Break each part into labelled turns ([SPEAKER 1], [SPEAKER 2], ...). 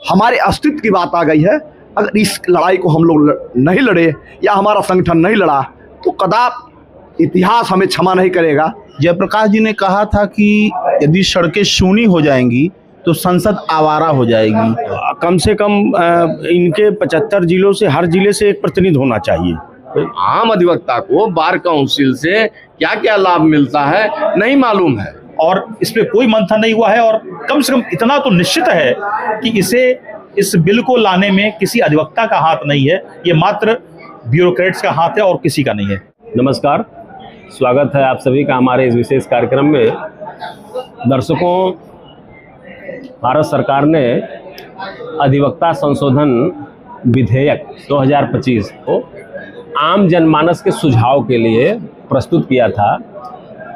[SPEAKER 1] हमारे अस्तित्व की बात आ गई है। अगर इस लड़ाई को हम लोग नहीं लड़े या हमारा संगठन नहीं लड़ा तो कदापि इतिहास हमें क्षमा नहीं करेगा।
[SPEAKER 2] जयप्रकाश जी ने कहा था कि यदि सड़कें सूनी हो जाएंगी तो संसद आवारा हो जाएगी।
[SPEAKER 3] कम से कम इनके 75 जिलों से हर जिले से एक प्रतिनिधि होना चाहिए।
[SPEAKER 4] आम अधिवक्ता को बार काउंसिल से क्या क्या लाभ मिलता है नहीं मालूम है,
[SPEAKER 5] और इस पे कोई मंथन नहीं हुआ है। और कम से कम इतना तो निश्चित है कि इस बिल को लाने में किसी अधिवक्ता का हाथ नहीं है, ये मात्र ब्यूरोक्रेट्स का हाथ है और किसी का नहीं है।
[SPEAKER 6] नमस्कार, स्वागत है आप सभी का हमारे इस विशेष कार्यक्रम में। दर्शकों, भारत सरकार ने अधिवक्ता संशोधन विधेयक 2025 को आम जनमानस के सुझाव के लिए प्रस्तुत किया था,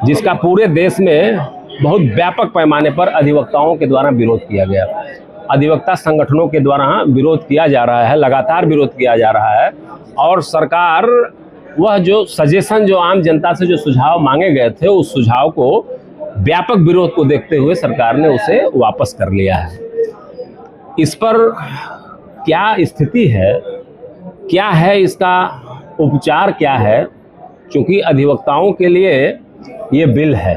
[SPEAKER 6] जिसका पूरे देश में बहुत व्यापक पैमाने पर अधिवक्ताओं के द्वारा विरोध किया गया। अधिवक्ता संगठनों के द्वारा विरोध किया जा रहा है, लगातार विरोध किया जा रहा है। और सरकार वह जो सजेशन, जो आम जनता से जो सुझाव मांगे गए थे, उस सुझाव को व्यापक विरोध को देखते हुए सरकार ने उसे वापस कर लिया है। इस पर क्या स्थिति है, क्या है इसका उपचार, क्या है? क्योंकि अधिवक्ताओं के लिए ये बिल है,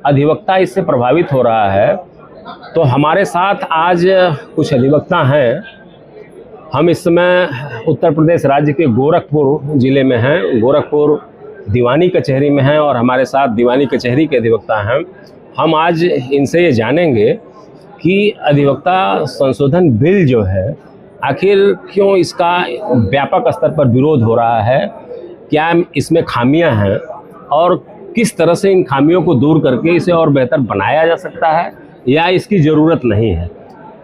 [SPEAKER 6] अधिवक्ता इससे प्रभावित हो रहा है। तो हमारे साथ आज कुछ अधिवक्ता हैं। हम इस समय उत्तर प्रदेश राज्य के गोरखपुर ज़िले में हैं, गोरखपुर दीवानी कचहरी में हैं और हमारे साथ दीवानी कचहरी के अधिवक्ता हैं। हम आज इनसे ये जानेंगे कि अधिवक्ता संशोधन बिल जो है, आखिर क्यों इसका व्यापक स्तर पर विरोध हो रहा है, क्या इसमें खामियां हैं और किस तरह से इन खामियों को दूर करके इसे और बेहतर बनाया जा सकता है या इसकी ज़रूरत नहीं है।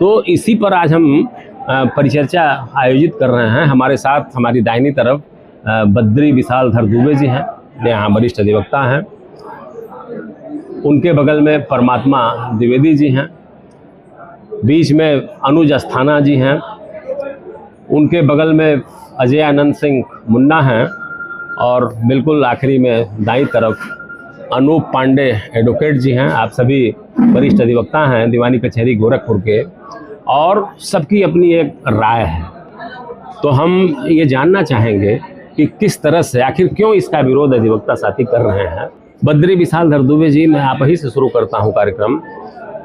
[SPEAKER 6] तो इसी पर आज हम परिचर्चा आयोजित कर रहे हैं। हमारे साथ हमारी दाहिनी तरफ बद्री विशालधर दुबे जी हैं, यहाँ वरिष्ठ अधिवक्ता हैं। उनके बगल में परमात्मा द्विवेदी जी हैं, बीच में अनुज अस्थाना जी हैं, उनके बगल में अजय आनंद सिंह मुन्ना हैं और बिल्कुल आखिरी में दाईं तरफ अनूप पांडे एडवोकेट जी हैं। आप सभी वरिष्ठ अधिवक्ता हैं दीवानी कचहरी गोरखपुर के, और सबकी अपनी एक राय है। तो हम ये जानना चाहेंगे कि किस तरह से, आखिर क्यों इसका विरोध अधिवक्ता साथी कर रहे हैं। बद्री विशालधर दुबे जी, मैं आप ही से शुरू करता हूँ कार्यक्रम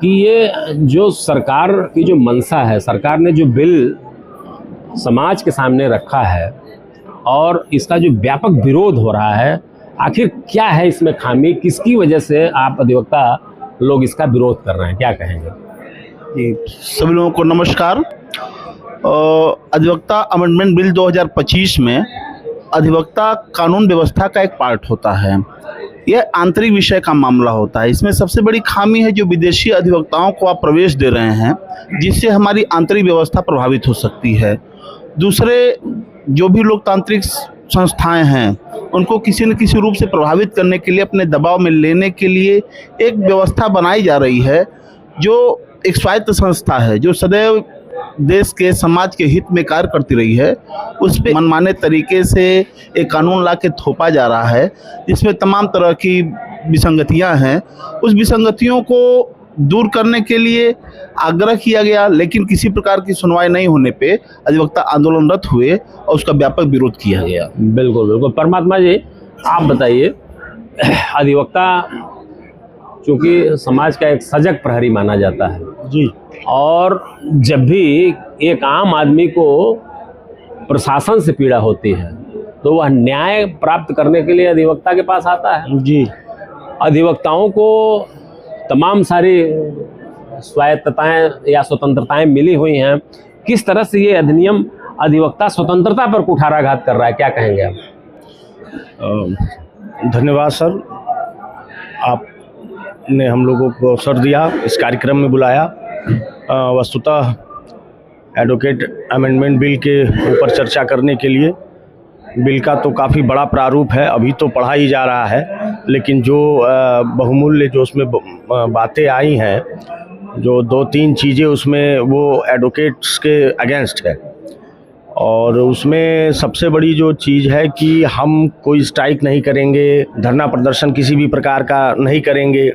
[SPEAKER 6] कि ये जो सरकार की जो मंशा है, सरकार ने जो बिल समाज के सामने रखा है और इसका जो व्यापक विरोध हो रहा है, आखिर क्या है इसमें खामी, किसकी वजह से आप अधिवक्ता लोग इसका विरोध कर रहे हैं, क्या कहेंगे?
[SPEAKER 2] सभी लोगों को नमस्कार। अधिवक्ता अमेंडमेंट बिल 2025 में अधिवक्ता कानून व्यवस्था का एक पार्ट होता है। यह आंतरिक विषय का मामला होता है। इसमें सबसे बड़ी खामी है जो विदेशी अधिवक्ताओं को आप प्रवेश दे रहे हैं, जिससे हमारी आंतरिक व्यवस्था प्रभावित हो सकती है। दूसरे जो भी लोकतांत्रिक संस्थाएं हैं, उनको किसी न किसी रूप से प्रभावित करने के लिए, अपने दबाव में लेने के लिए एक व्यवस्था बनाई जा रही है, जो एक स्वायत्त संस्था है, जो सदैव देश के समाज के हित में कार्य करती रही है। उस पर मनमाने तरीके से एक कानून ला के थोपा जा रहा है, जिसमें तमाम तरह की विसंगतियां हैं। उस विसंगतियों को दूर करने के लिए आग्रह किया गया, लेकिन किसी प्रकार की सुनवाई नहीं होने पे अधिवक्ता आंदोलनरत हुए और उसका व्यापक विरोध किया गया।
[SPEAKER 6] बिल्कुल बिल्कुल। परमात्मा जी, आप बताइए, अधिवक्ता चूँकि समाज का एक सजग प्रहरी माना जाता है
[SPEAKER 3] जी,
[SPEAKER 6] और जब भी एक आम आदमी को प्रशासन से पीड़ा होती है तो वह न्याय प्राप्त करने के लिए अधिवक्ता के पास आता है
[SPEAKER 3] जी।
[SPEAKER 6] अधिवक्ताओं को तमाम सारी स्वायत्तताएं या स्वतंत्रताएं मिली हुई हैं। किस तरह से ये अधिनियम अधिवक्ता स्वतंत्रता पर कुठाराघात कर रहा है, क्या कहेंगे आप?
[SPEAKER 3] धन्यवाद सर, आपने हम लोगों को अवसर दिया, इस कार्यक्रम में बुलाया। वस्तुतः एडवोकेट अमेंडमेंट बिल के ऊपर चर्चा करने के लिए। बिल का तो काफ़ी बड़ा प्रारूप है, अभी तो पढ़ा ही जा रहा है, लेकिन जो बहुमूल्य जो उसमें बातें आई हैं, जो 2-3 चीज़ें उसमें वो एडवोकेट्स के अगेंस्ट है। और उसमें सबसे बड़ी जो चीज़ है कि हम कोई स्ट्राइक नहीं करेंगे, धरना प्रदर्शन किसी भी प्रकार का नहीं करेंगे।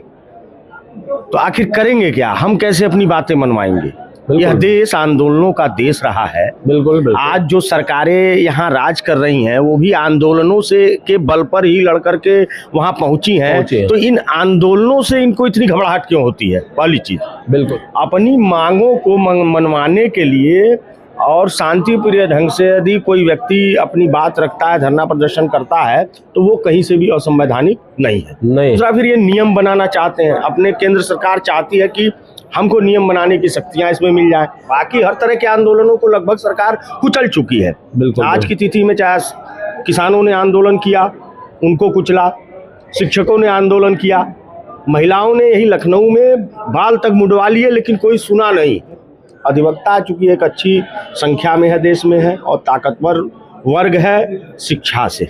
[SPEAKER 3] तो आखिर करेंगे क्या, हम कैसे अपनी बातें मनवाएंगे? यह देश आंदोलनों का देश रहा है।
[SPEAKER 6] बिल्कुल बिल्कुल।
[SPEAKER 3] आज जो सरकारें यहाँ राज कर रही हैं वो भी आंदोलनों से के बल पर ही लड़ करके वहाँ पहुंची हैं। तो इन आंदोलनों से इनको इतनी घबराहट क्यों होती है? पहली चीज।
[SPEAKER 6] बिल्कुल।
[SPEAKER 3] अपनी मांगों को मनवाने के लिए और शांति प्रिय ढंग से यदि कोई व्यक्ति अपनी बात रखता है, धरना प्रदर्शन करता है, तो वो कहीं से भी असंवैधानिक नहीं है।
[SPEAKER 6] नहीं।
[SPEAKER 3] दूसरा, फिर ये नियम बनाना चाहते हैं, अपने केंद्र सरकार चाहती है कि हमको नियम बनाने की शक्तियां इसमें मिल जाए। बाकी हर तरह के आंदोलनों को लगभग सरकार कुचल चुकी है।
[SPEAKER 6] बिल्कुल।
[SPEAKER 3] आज की तिथि में चाहे किसानों ने आंदोलन किया, उनको कुचला, शिक्षकों ने आंदोलन किया, महिलाओं ने यही लखनऊ में बाल तक मुंडवा लिए, लेकिन कोई सुना नहीं। अधिवक्ता चूंकि एक अच्छी संख्या में है, देश में है, और ताकतवर वर्ग है शिक्षा से।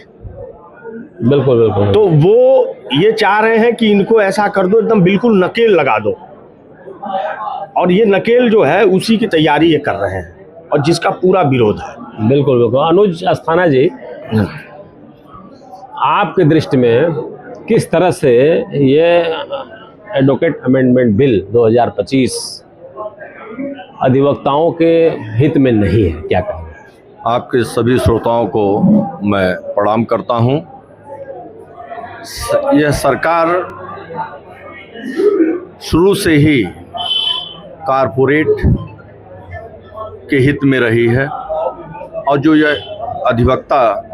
[SPEAKER 6] बिल्कुल बिल्कुल।
[SPEAKER 3] तो वो ये चाह रहे हैं कि इनको ऐसा कर दो, एकदम बिल्कुल नकेल लगा दो, और ये नकेल जो है उसी की तैयारी ये कर रहे हैं, और जिसका पूरा विरोध है।
[SPEAKER 6] बिल्कुल बिल्कुल। अनुज अस्थाना जी, आपकी दृष्टि में किस तरह से ये एडवोकेट अमेंडमेंट बिल 2025 अधिवक्ताओं के हित में नहीं है, क्या कहेंगे?
[SPEAKER 4] आपके सभी श्रोताओं को मैं प्रणाम करता हूं। यह सरकार शुरू से ही कारपोरेट के हित में रही है, और जो यह अधिवक्ता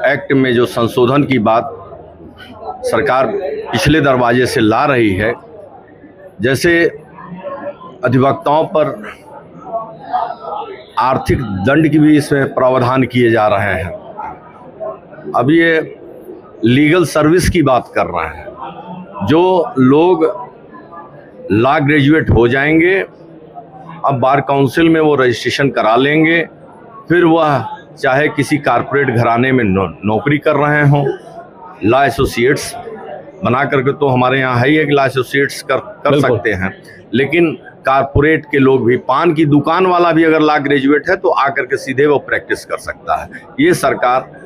[SPEAKER 4] एक्ट में जो संशोधन की बात सरकार पिछले दरवाजे से ला रही है, जैसे अधिवक्ताओं पर आर्थिक दंड की भी इसमें प्रावधान किए जा रहे हैं। अब ये लीगल सर्विस की बात कर रहे हैं। जो लोग लॉ ग्रेजुएट हो जाएंगे, अब बार काउंसिल में वो रजिस्ट्रेशन करा लेंगे, फिर वह चाहे किसी कारपोरेट घराने में नौकरी कर रहे हों, लॉ एसोसिएट्स बना करके, तो हमारे यहाँ है ही एक लॉ एसोसिएट्स कर सकते हैं, लेकिन कारपोरेट के लोग भी, पान की दुकान वाला भी अगर लॉ ग्रेजुएट है तो आकर के सीधे वो प्रैक्टिस कर सकता है। ये सरकार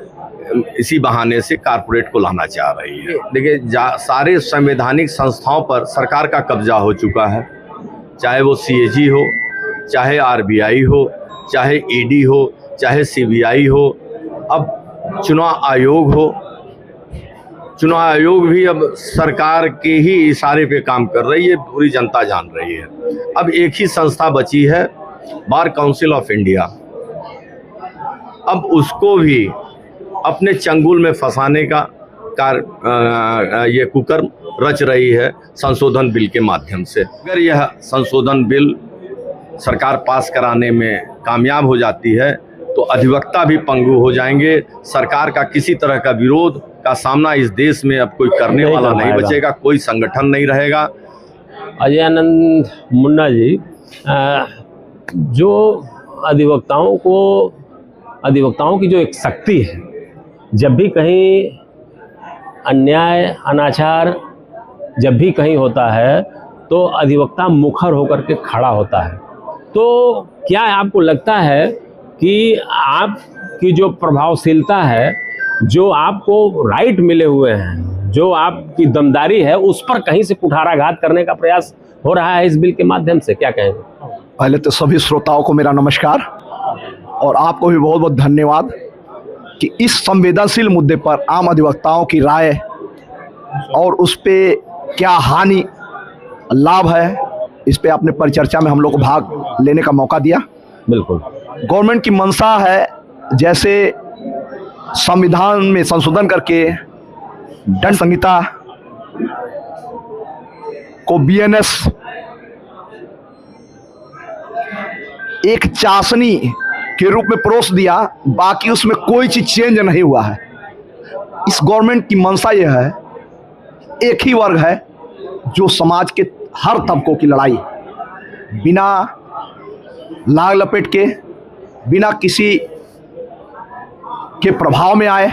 [SPEAKER 4] इसी बहाने से कारपोरेट को लाना चाह रही है। देखिए, सारे संवैधानिक संस्थाओं पर सरकार का कब्जा हो चुका है, चाहे वो CAG हो, चाहे RBI हो, चाहे ED हो, चाहे CBI हो, अब चुनाव आयोग हो। चुनाव आयोग भी अब सरकार के ही इशारे पे काम कर रही है, पूरी जनता जान रही है। अब एक ही संस्था बची है, बार काउंसिल ऑफ इंडिया। अब उसको भी अपने चंगुल में फंसाने का ये कुकर्म रच रही है संशोधन बिल के माध्यम से। अगर यह संशोधन बिल सरकार पास कराने में कामयाब हो जाती है तो अधिवक्ता भी पंगु हो जाएंगे। सरकार का किसी तरह का विरोध का सामना इस देश में अब कोई करने वाला नहीं बचेगा, कोई संगठन नहीं रहेगा।
[SPEAKER 6] अजय आनंद मुन्ना जी, जो अधिवक्ताओं की जो एक शक्ति है, जब भी कहीं अन्याय अनाचार जब भी कहीं होता है तो अधिवक्ता मुखर होकर के खड़ा होता है। तो क्या आपको लगता है कि आपकी जो प्रभावशीलता है, जो आपको राइट मिले हुए हैं, जो आपकी दमदारी है, उस पर कहीं से कुठाराघात करने का प्रयास हो रहा है इस बिल के माध्यम से, क्या कहेंगे?
[SPEAKER 1] पहले तो सभी श्रोताओं को मेरा नमस्कार, और आपको भी बहुत बहुत धन्यवाद कि इस संवेदनशील मुद्दे पर आम अधिवक्ताओं की राय और उस पे क्या हानि लाभ है, इस पे आपने परिचर्चा में हम लोग को भाग लेने का मौका दिया।
[SPEAKER 6] बिल्कुल।
[SPEAKER 1] गवर्नमेंट की मंशा है, जैसे संविधान में संशोधन करके दंड संहिता को BNS एक चाशनी के रूप में परोस दिया, बाकी उसमें कोई चीज चेंज नहीं हुआ है। इस गवर्नमेंट की मंशा यह है, एक ही वर्ग है जो समाज के हर तबकों की लड़ाई बिना लाग लपेट के, बिना किसी के प्रभाव में आए,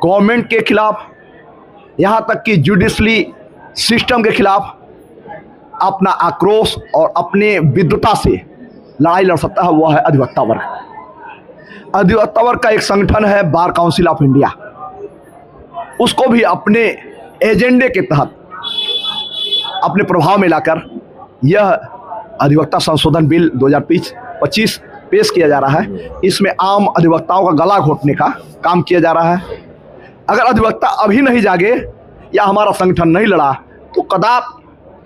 [SPEAKER 1] गवर्नमेंट के खिलाफ, यहाँ तक कि जुडिशली सिस्टम के खिलाफ अपना आक्रोश और अपने विद्वता से लड़ाई लड़ सकता है, वह है अधिवक्ता वर्ग। अधिवक्ता वर्ग का एक संगठन है बार काउंसिल ऑफ इंडिया, उसको भी अपने एजेंडे के तहत अपने प्रभाव में लाकर यह अधिवक्ता संशोधन बिल 2025 पेश किया जा रहा है। इसमें आम अधिवक्ताओं का गला घोटने का काम किया जा रहा है। अगर अधिवक्ता अभी नहीं जागे या हमारा संगठन नहीं लड़ा तो कदापि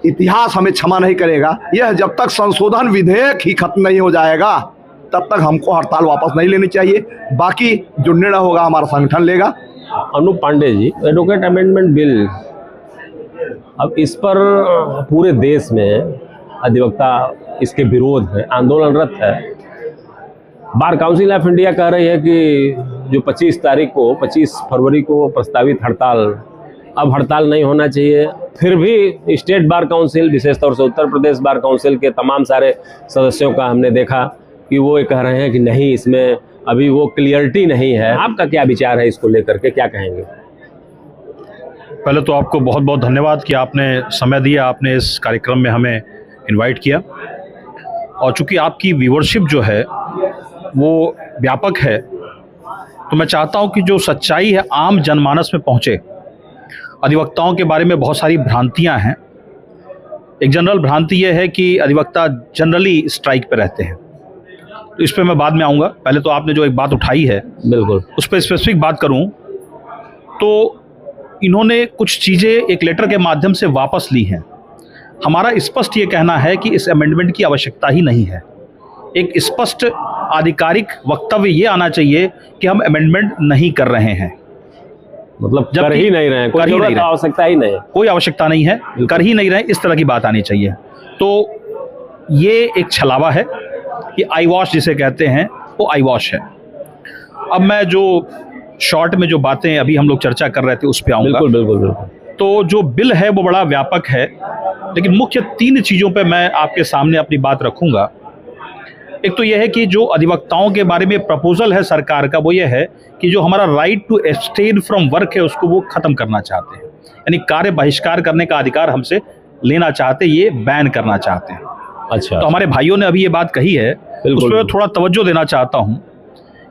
[SPEAKER 1] इतिहास हमें क्षमा नहीं करेगा। यह जब तक संशोधन विधेयक ही खत्म नहीं हो जाएगा तब तक हमको हड़ताल वापस नहीं लेनी चाहिए। बाकी जो निर्णय होगा हमारा संगठन लेगा।
[SPEAKER 6] Anoop Pandey ji, advocate amendment bill, अब इस पर पूरे देश में अधिवक्ता इसके विरोध है, आंदोलनरत है। बार काउंसिल ऑफ इंडिया कह रही है कि जो 25 फरवरी को प्रस्तावित हड़ताल, अब हड़ताल नहीं होना चाहिए। फिर भी स्टेट बार काउंसिल, विशेष तौर से उत्तर प्रदेश बार काउंसिल के तमाम सारे सदस्यों का हमने देखा कि वो ये कह रहे हैं कि नहीं, इसमें अभी वो क्लियरिटी नहीं है। आपका क्या विचार है इसको लेकर के, क्या कहेंगे?
[SPEAKER 5] पहले तो आपको बहुत बहुत धन्यवाद कि आपने समय दिया, आपने इस कार्यक्रम में हमें इनवाइट किया। और चूंकि आपकी व्यूअरशिप जो है वो व्यापक है, तो मैं चाहता हूं कि जो सच्चाई है आम जनमानस में पहुंचे। अधिवक्ताओं के बारे में बहुत सारी भ्रांतियां हैं। एक जनरल भ्रांति ये है कि अधिवक्ता जनरली स्ट्राइक पे रहते हैं, तो इस पे मैं बाद में आऊँगा। पहले तो आपने जो एक बात उठाई है,
[SPEAKER 6] बिल्कुल
[SPEAKER 5] उस पर स्पेसिफिक बात करूँ तो इन्होंने कुछ चीज़ें एक लेटर के माध्यम से वापस ली हैं। हमारा स्पष्ट ये कहना है कि इस अमेंडमेंट की आवश्यकता ही नहीं है। एक स्पष्ट आधिकारिक वक्तव्य ये आना चाहिए कि हम अमेंडमेंट नहीं कर रहे हैं,
[SPEAKER 6] मतलब कर ही नहीं रहे हैं, कोई आवश्यकता ही नहीं है,
[SPEAKER 5] कोई आवश्यकता नहीं है, कर ही नहीं रहे, इस तरह की बात आनी चाहिए। तो ये एक छलावा है, ये आई वॉश जिसे कहते हैं वो आई वॉश है। अब मैं जो शॉर्ट में जो बातें अभी हम लोग चर्चा कर रहे थे उस पर आऊँगा।
[SPEAKER 6] बिल्कुल बिल्कुल बिल्कुल।
[SPEAKER 5] तो जो बिल है वो बड़ा व्यापक है, लेकिन मुख्य 3 चीज़ों पे मैं आपके सामने अपनी बात रखूंगा। एक तो यह है कि जो अधिवक्ताओं के बारे में प्रपोजल है सरकार का, वो ये है कि जो हमारा right to abstain from work है उसको वो खत्म करना चाहते हैं, यानी कार्य बहिष्कार करने का अधिकार हमसे लेना चाहते, ये बैन करना चाहते हैं।
[SPEAKER 6] अच्छा,
[SPEAKER 5] तो हमारे भाइयों ने अभी ये बात कही है, उस पर मैं थोड़ा तवज्जो देना चाहता हूँ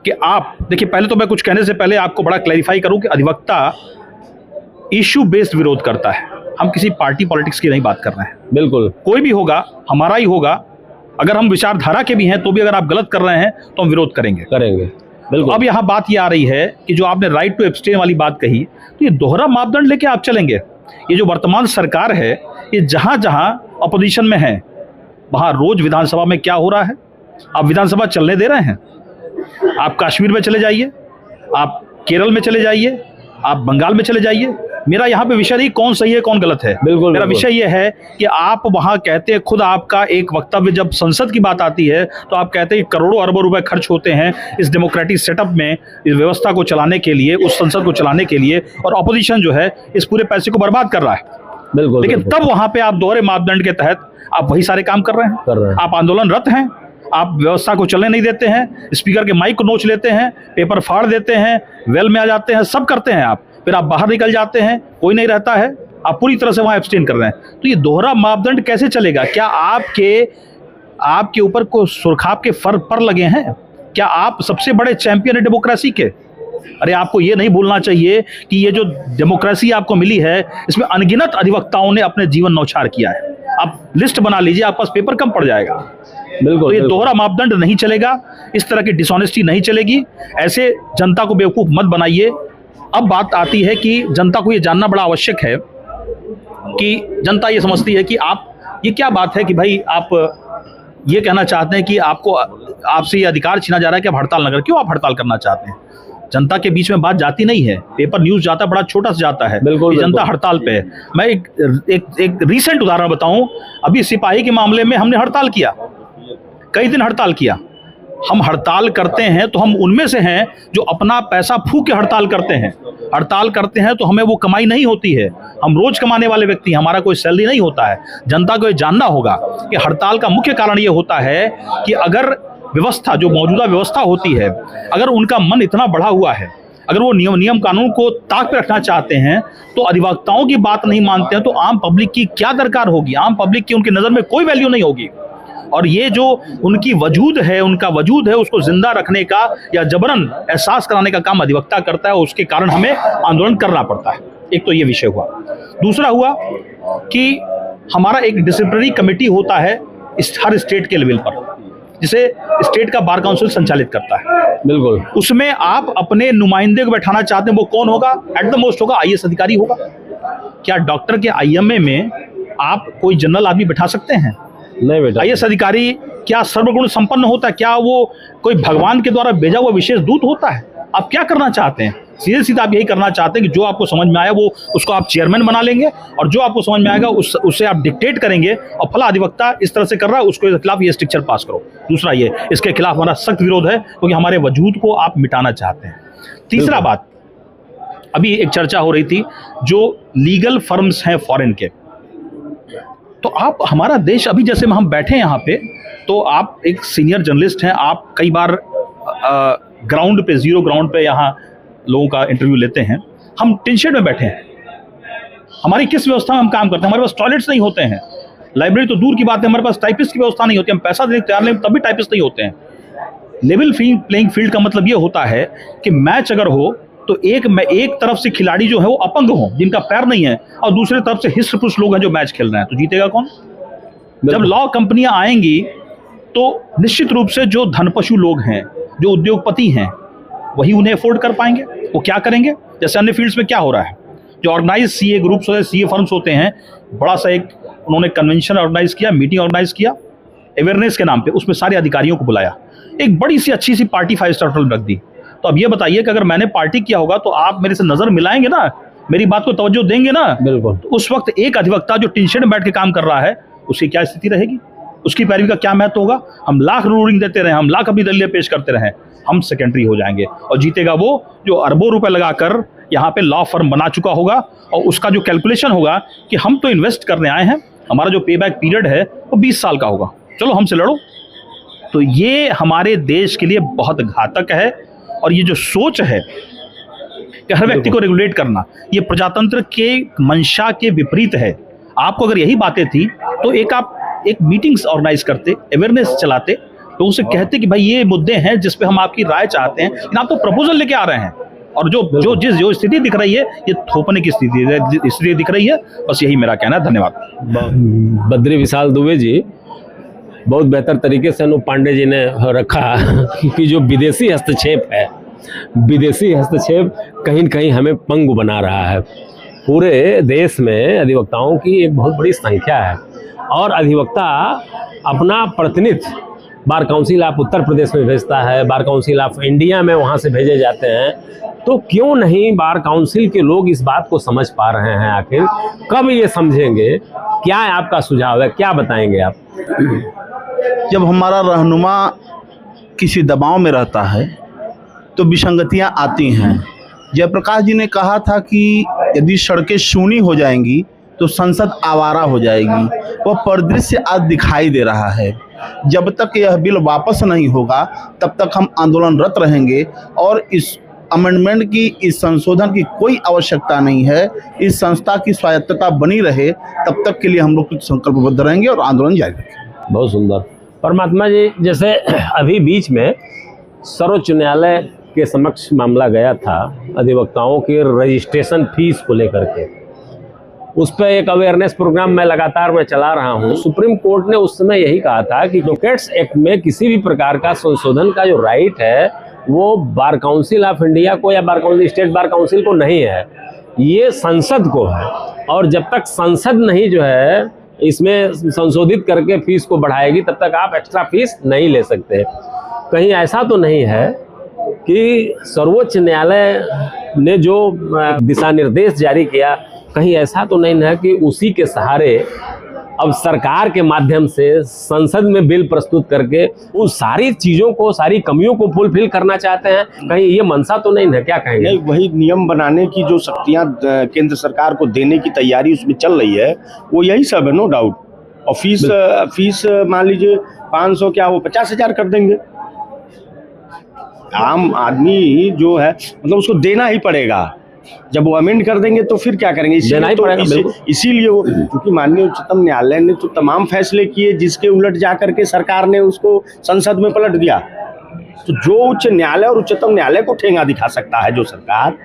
[SPEAKER 5] कि आप देखिए, पहले तो मैं कुछ कहने से पहले आपको बड़ा क्लैरिफाई करूँ कि अधिवक्ता इश्यू बेस्ड विरोध करता है। हम किसी पार्टी पॉलिटिक्स की नहीं बात कर रहे हैं।
[SPEAKER 6] बिल्कुल,
[SPEAKER 5] कोई भी होगा हमारा ही होगा। अगर हम विचारधारा के भी हैं तो भी अगर आप गलत कर रहे हैं तो हम विरोध करेंगे।
[SPEAKER 6] बिल्कुल।
[SPEAKER 5] तो अब यहाँ बात ये आ रही है कि जो आपने राइट टू एब्सटेन वाली बात कही, तो ये दोहरा मापदंड लेके आप चलेंगे। ये जो वर्तमान सरकार है, ये जहाँ जहाँ अपोजिशन में है वहाँ रोज विधानसभा में क्या हो रहा है आप विधानसभा चलने दे रहे हैं? आप कश्मीर में चले जाइए, आप केरल में चले जाइए, आप बंगाल में चले जाइए। मेरा यहाँ पे विषय नहीं कौन सही है कौन गलत है।
[SPEAKER 6] बिल्कुल,
[SPEAKER 5] मेरा विषय ये है कि आप वहाँ कहते हैं, खुद आपका एक वक्तव्य जब संसद की बात आती है तो आप कहते हैं कि करोड़ों अरबों रुपए खर्च होते हैं इस डेमोक्रेटिक सेटअप में, इस व्यवस्था को चलाने के लिए, उस संसद को चलाने के लिए, और अपोजिशन जो है इस पूरे पैसे को बर्बाद कर रहा है।
[SPEAKER 6] बिल्कुल,
[SPEAKER 5] लेकिन तब वहाँ पे आप दोहरे मापदंड के तहत आप वही सारे काम कर रहे हैं। आप आंदोलनरत हैं, आप व्यवस्था को चलने नहीं देते हैं, स्पीकर के माइक को नोच लेते हैं, पेपर फाड़ देते हैं, वेल में आ जाते हैं, सब करते हैं आप। फिर आप बाहर निकल जाते हैं, कोई नहीं रहता है, आप पूरी तरह से वहाँ एब्सटेन कर रहे हैं। तो ये दोहरा मापदंड कैसे चलेगा? क्या आपके ऊपर को सुरखाब के पर लगे हैं? क्या आप सबसे बड़े चैंपियन है डेमोक्रेसी के? अरे आपको ये नहीं भूलना चाहिए कि ये जो डेमोक्रेसी आपको मिली है इसमें अनगिनत अधिवक्ताओं ने अपने जीवन न्यौछावर किया है। आप लिस्ट बना लीजिए, आपके पास पेपर कम पड़ जाएगा।
[SPEAKER 6] बिल्कुल,
[SPEAKER 5] तो ये दोहरा मापदंड नहीं चलेगा, इस तरह की डिसऑनेस्टी नहीं चलेगी। ऐसे जनता को बेवकूफ मत बनाइए। अब बात आती है कि जनता को ये जानना बड़ा आवश्यक है कि जनता ये समझती है कि आप ये क्या बात है कि भाई आप ये कहना चाहते हैं कि आपसे ये अधिकार छीना जा रहा है कि आप हड़ताल न करें। क्यों आप हड़ताल करना चाहते हैं? जनता के बीच में बात जाती नहीं है, पेपर न्यूज जाता बड़ा छोटा सा जाता है।
[SPEAKER 6] बिल्कुल,
[SPEAKER 5] जनता हड़ताल पे है। मैं एक रीसेंट उदाहरण बताऊं, अभी सिपाही के मामले में हमने हड़ताल किया, कई दिन हड़ताल किया। हम हड़ताल करते हैं तो हम उनमें से हैं जो अपना पैसा फूंक के हड़ताल करते हैं। हड़ताल करते हैं तो हमें वो कमाई नहीं होती है, हम रोज कमाने वाले व्यक्ति, हमारा कोई सैलरी नहीं होता है। जनता को ये जानना होगा कि हड़ताल का मुख्य कारण ये होता है कि अगर व्यवस्था, जो मौजूदा व्यवस्था होती है, अगर उनका मन इतना बढ़ा हुआ है, अगर वो नियम कानून को ताक पे रखना चाहते हैं तो अधिवक्ताओं की बात नहीं मानते हैं तो आम पब्लिक की क्या दरकार होगी? आम पब्लिक की उनकी नज़र में कोई वैल्यू नहीं होगी। और ये जो उनकी वजूद है, उनका वजूद है, उसको जिंदा रखने का या जबरन एहसास कराने का काम अधिवक्ता करता है, उसके कारण हमें आंदोलन करना पड़ता है। एक तो ये विषय हुआ। दूसरा हुआ कि हमारा एक डिसिप्लिनरी कमेटी होता है हर स्टेट के लेवल पर, जिसे स्टेट का बार काउंसिल संचालित करता है।
[SPEAKER 6] बिल्कुल।
[SPEAKER 5] उसमें आप अपने नुमाइंदे को बैठाना चाहते हैं, वो कौन होगा? एट द मोस्ट होगा आईएएस अधिकारी होगा। क्या डॉक्टर के आईएमए में आप कोई जनरल आदमी बैठा सकते हैं?
[SPEAKER 6] नहीं बेटा।
[SPEAKER 5] आईएएस अधिकारी क्या सर्वगुण संपन्न होता है? क्या वो कोई भगवान के द्वारा भेजा हुआ विशेष दूत होता है? आप क्या करना चाहते हैं? सीधे सीधा आप यही करना चाहते हैं कि जो आपको समझ में आया वो उसको आप चेयरमैन बना लेंगे, और जो आपको समझ में आएगा उससे आप डिक्टेट करेंगे, और फला अधिवक्ता इस तरह से कर रहा है, उसके खिलाफ ये स्ट्रिक्चर पास करो। दूसरा ये, इसके खिलाफ हमारा सख्त विरोध है, क्योंकि हमारे वजूद को आप मिटाना चाहते हैं। तीसरा बात, अभी एक चर्चा हो रही थी जो लीगल फर्म्स हैं फॉरेन के, तो आप हमारा देश अभी जैसे हम बैठे हैं यहाँ पे, तो आप एक सीनियर जर्नलिस्ट हैं, आप कई बार ग्राउंड पे, जीरो ग्राउंड पे यहाँ लोगों का इंटरव्यू लेते हैं। हम टिन शेड में बैठे हैं, हमारी किस व्यवस्था में हम काम करते हैं? हमारे पास टॉयलेट्स नहीं होते हैं, लाइब्रेरी तो दूर की बात है, हमारे पास टाइपिस्ट की व्यवस्था नहीं होती, हम पैसा देने तैयार नहीं तब भी टाइपिस्ट नहीं होते हैं। लेवल प्लेइंग फील्ड का मतलब ये होता है कि मैच अगर हो तो एक तरफ से खिलाड़ी जो है वो अपंग हो, जिनका पैर नहीं है, और दूसरी तरफ से हिस्ट पुरुष लोग हैं जो मैच खेल रहे हैं, तो जीतेगा कौन? जब लॉ कंपनियां आएंगी तो निश्चित रूप से जो धनपशु लोग हैं, जो उद्योगपति हैं, वही उन्हें अफोर्ड कर पाएंगे। वो क्या करेंगे? जैसे अन्य फील्ड्स में क्या हो रहा है, जो ऑर्गेनाइज सीए ग्रुप्स होते हैं, सीए फर्म्स होते हैं, बड़ा सा एक उन्होंने कन्वेंशन ऑर्गेनाइज किया, मीटिंग ऑर्गेनाइज किया अवेयरनेस के नाम पे, उसमें सारे अधिकारियों को बुलाया, एक बड़ी सी अच्छी सी पार्टी 5 स्टार होटल में रख दी। तो अब ये बताइए कि अगर मैंने पार्टी किया होगा तो आप मेरे से नजर मिलाएंगे ना, मेरी बात को तवज्जो देंगे ना?
[SPEAKER 6] बिल्कुल।
[SPEAKER 5] तो उस वक्त एक अधिवक्ता जो टेंशन में बैठ के काम कर रहा है, उसकी क्या स्थिति रहेगी? उसकी पैरवी का क्या महत्व होगा? हम लाख रूलिंग देते रहे, हम लाख अपनी दलीलें पेश करते रहे, हम सेकेंडरी हो जाएंगे, और जीतेगा वो जो अरबों रुपए लगाकर यहाँ पे लॉ फर्म बना चुका होगा, और उसका जो कैलकुलेशन होगा कि हम तो इन्वेस्ट करने आए हैं, हमारा जो पे बैक पीरियड है वो 20 साल का होगा, चलो हमसे लड़ो। तो ये हमारे देश के लिए बहुत घातक है, और ये जो सोच है कि हर व्यक्ति को रेगुलेट करना, ये प्रजातंत्र के मंशा के विपरीत है। आपको अगर यही बातें थी तो आप एक मीटिंग्स ऑर्गेनाइज करते, अवेयरनेस चलाते, तो उसे कहते कि भाई ये मुद्दे हैं जिस पे हम आपकी राय चाहते हैं, लेकिन आप तो प्रपोजल लेके आ रहे हैं, और जो स्थिति दिख रही है ये थोपने की स्थिति दिख रही है। बस यही मेरा कहना है। धन्यवाद।
[SPEAKER 6] बद्री विशाल दुबे जी, बहुत बेहतर तरीके से अनूप पांडे जी ने रखा कि जो विदेशी हस्तक्षेप है, विदेशी हस्तक्षेप कहीं न कहीं हमें पंगु बना रहा है। पूरे देश में अधिवक्ताओं की एक बहुत बड़ी संख्या है, और अधिवक्ता अपना प्रतिनिधि बार काउंसिल ऑफ उत्तर प्रदेश में भेजता है, बार काउंसिल ऑफ इंडिया में वहाँ से भेजे जाते हैं। तो क्यों नहीं बार काउंसिल के लोग इस बात को समझ पा रहे हैं? आखिर कब ये समझेंगे? क्या आपका सुझाव है, क्या बताएंगे आप?
[SPEAKER 2] जब हमारा रहनुमा किसी दबाव में रहता है तो विसंगतियां आती हैं। जयप्रकाश जी ने कहा था कि यदि सड़कें सूनी हो जाएंगी तो संसद आवारा हो जाएगी। वह परिदृश्य आज दिखाई दे रहा है। जब तक यह बिल वापस नहीं होगा तब तक हम आंदोलनरत रहेंगे, और इस अमेंडमेंट की, इस संशोधन की कोई आवश्यकता नहीं है। इस संस्था की स्वायत्तता बनी रहे तब तक के लिए हम लोग संकल्पबद्ध रहेंगे और आंदोलन जारी रखेंगे।
[SPEAKER 6] बहुत सुंदर। परमात्मा जी, जैसे अभी बीच में सर्वोच्च न्यायालय के समक्ष मामला गया था अधिवक्ताओं के रजिस्ट्रेशन फीस को लेकर के, उस पर एक अवेयरनेस प्रोग्राम मैं लगातार चला रहा हूँ। सुप्रीम कोर्ट ने उस समय यही कहा था कि एडवोकेट्स एक्ट में किसी भी प्रकार का संशोधन का जो राइट है वो बार काउंसिल ऑफ इंडिया को या स्टेट बार काउंसिल को नहीं है, ये संसद को है। और जब तक संसद नहीं जो है इसमें संशोधित करके फीस को बढ़ाएगी तब तक आप एक्स्ट्रा फीस नहीं ले सकते। कहीं ऐसा तो नहीं है कि सर्वोच्च न्यायालय ने जो दिशा निर्देश जारी किया, कहीं ऐसा तो नहीं है कि उसी के सहारे अब सरकार के माध्यम से संसद में बिल प्रस्तुत करके उन सारी चीज़ों को, सारी कमियों को फुलफिल करना चाहते हैं? कहीं ये मंशा तो नहीं है? क्या कहेंगे?
[SPEAKER 3] नहीं, वही नियम बनाने की जो शक्तियां केंद्र सरकार को देने की तैयारी उसमें चल रही है, वो यही सब है, नो डाउट। और फीस मान लीजिए 500 क्या वो 50,000 कर देंगे। आम आदमी जो है मतलब उसको देना ही पड़ेगा। जब वो अमेंड कर देंगे तो फिर क्या करेंगे? इसीलिए वो, क्योंकि माननीय उच्चतम न्यायालय ने तो तमाम फैसले किए जिसके उलट जा करके सरकार ने उसको संसद में पलट दिया। तो जो उच्च न्यायालय और उच्चतम न्यायालय को ठेंगा दिखा सकता है जो सरकार,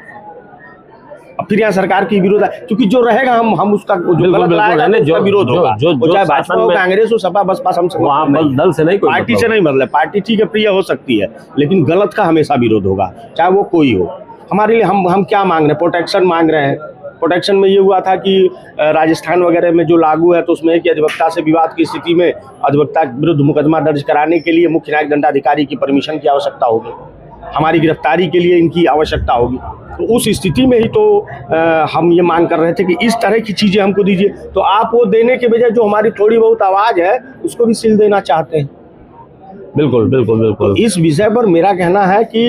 [SPEAKER 3] अब फिर यहाँ सरकार की विरोध है, क्योंकि जो रहेगा हम उसका जो गलत लाएगा तो उसका विरोध होगा। वो चाहे भाजपा हो, कांग्रेस हो, सपा बसपा,
[SPEAKER 6] वहाँ दल से नहीं, कोई
[SPEAKER 3] पार्टी से नहीं मतलब, पार्टी ठीक है प्रिय हो सकती है, लेकिन गलत का हमेशा विरोध होगा, चाहे वो कोई हो। हमारे लिए हम क्या मांग रहे हैं? प्रोटेक्शन मांग रहे हैं। प्रोटेक्शन में ये हुआ था कि राजस्थान वगैरह में जो लागू है तो उसमें है कि अधिवक्ता से विवाद की स्थिति में अधिवक्ता के विरुद्ध मुकदमा दर्ज कराने के लिए मुख्य न्यायिक दंडाधिकारी की परमिशन की आवश्यकता होगी, हमारी गिरफ्तारी के लिए इनकी आवश्यकता होगी। तो उस स्थिति में ही तो हम ये मांग कर रहे थे कि इस तरह की चीज़ें हमको दीजिए। तो आप वो देने के बजाय जो हमारी थोड़ी बहुत आवाज़ है उसको भी सील देना चाहते हैं।
[SPEAKER 6] बिल्कुल बिल्कुल बिल्कुल।
[SPEAKER 3] तो इस विषय पर मेरा कहना है कि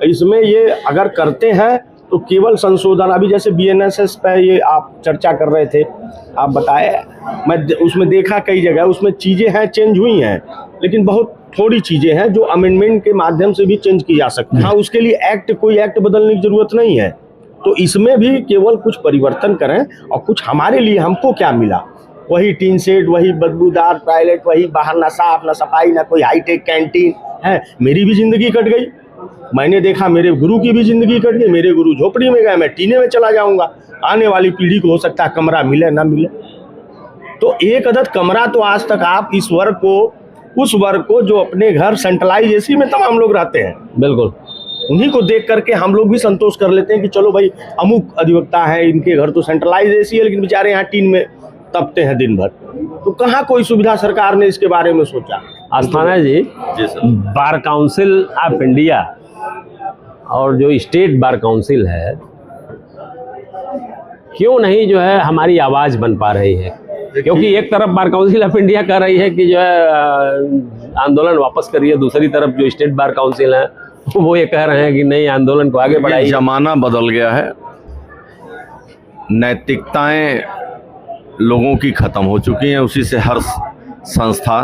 [SPEAKER 3] इसमें ये अगर करते हैं तो केवल संशोधन, अभी जैसे BNSS पे ये आप चर्चा कर रहे थे, आप बताए, मैं उसमें देखा कई जगह उसमें चीज़ें हैं चेंज हुई हैं, लेकिन बहुत थोड़ी चीज़ें हैं जो अमेंडमेंट के माध्यम से भी चेंज की जा सकती है। हाँ, उसके लिए कोई एक्ट बदलने की ज़रूरत नहीं है। तो इसमें भी केवल कुछ परिवर्तन करें और कुछ हमारे लिए, हमको क्या मिला, वही टीन शेड, वही बदबूदार टॉयलेट, वही बाहर ना साफ ना सफाई ना कोई हाईटेक कैंटीन है। मेरी भी ज़िंदगी कट गई, मैंने देखा मेरे गुरु की भी ज़िंदगी कट गई। मेरे गुरु झोपड़ी में गए, मैं टीने में चला जाऊंगा। आने वाली पीढ़ी को हो सकता है कमरा मिले ना मिले। तो एक अदद कमरा तो आज तक आप इस वर्ग को, उस वर्ग को जो अपने घर सेंट्रलाइज एसी में तमाम लोग रहते हैं, बिल्कुल उन्हीं को देख करके हम लोग भी संतोष कर लेते हैं कि चलो भाई अमुक अधिवक्ता है, इनके घर तो सेंट्रलाइज एसी है, लेकिन बेचारे यहाँ टीन में तपते हैं दिन भर। तो कहाँ कोई सुविधा सरकार ने इसके बारे में सोचा?
[SPEAKER 6] अस्थाना जी, बार काउंसिल ऑफ इंडिया और जो स्टेट बार काउंसिल है, क्यों नहीं जो है हमारी आवाज़ बन पा रही है? क्योंकि एक तरफ बार काउंसिल ऑफ इंडिया कह रही है कि जो है आंदोलन वापस करिए, दूसरी तरफ जो स्टेट बार काउंसिल है वो ये कह रहे हैं कि नहीं, आंदोलन को आगे बढ़ाइए।
[SPEAKER 4] जमाना बदल गया है, नैतिकताएं लोगों की खत्म हो चुकी हैं, उसी से हर संस्था,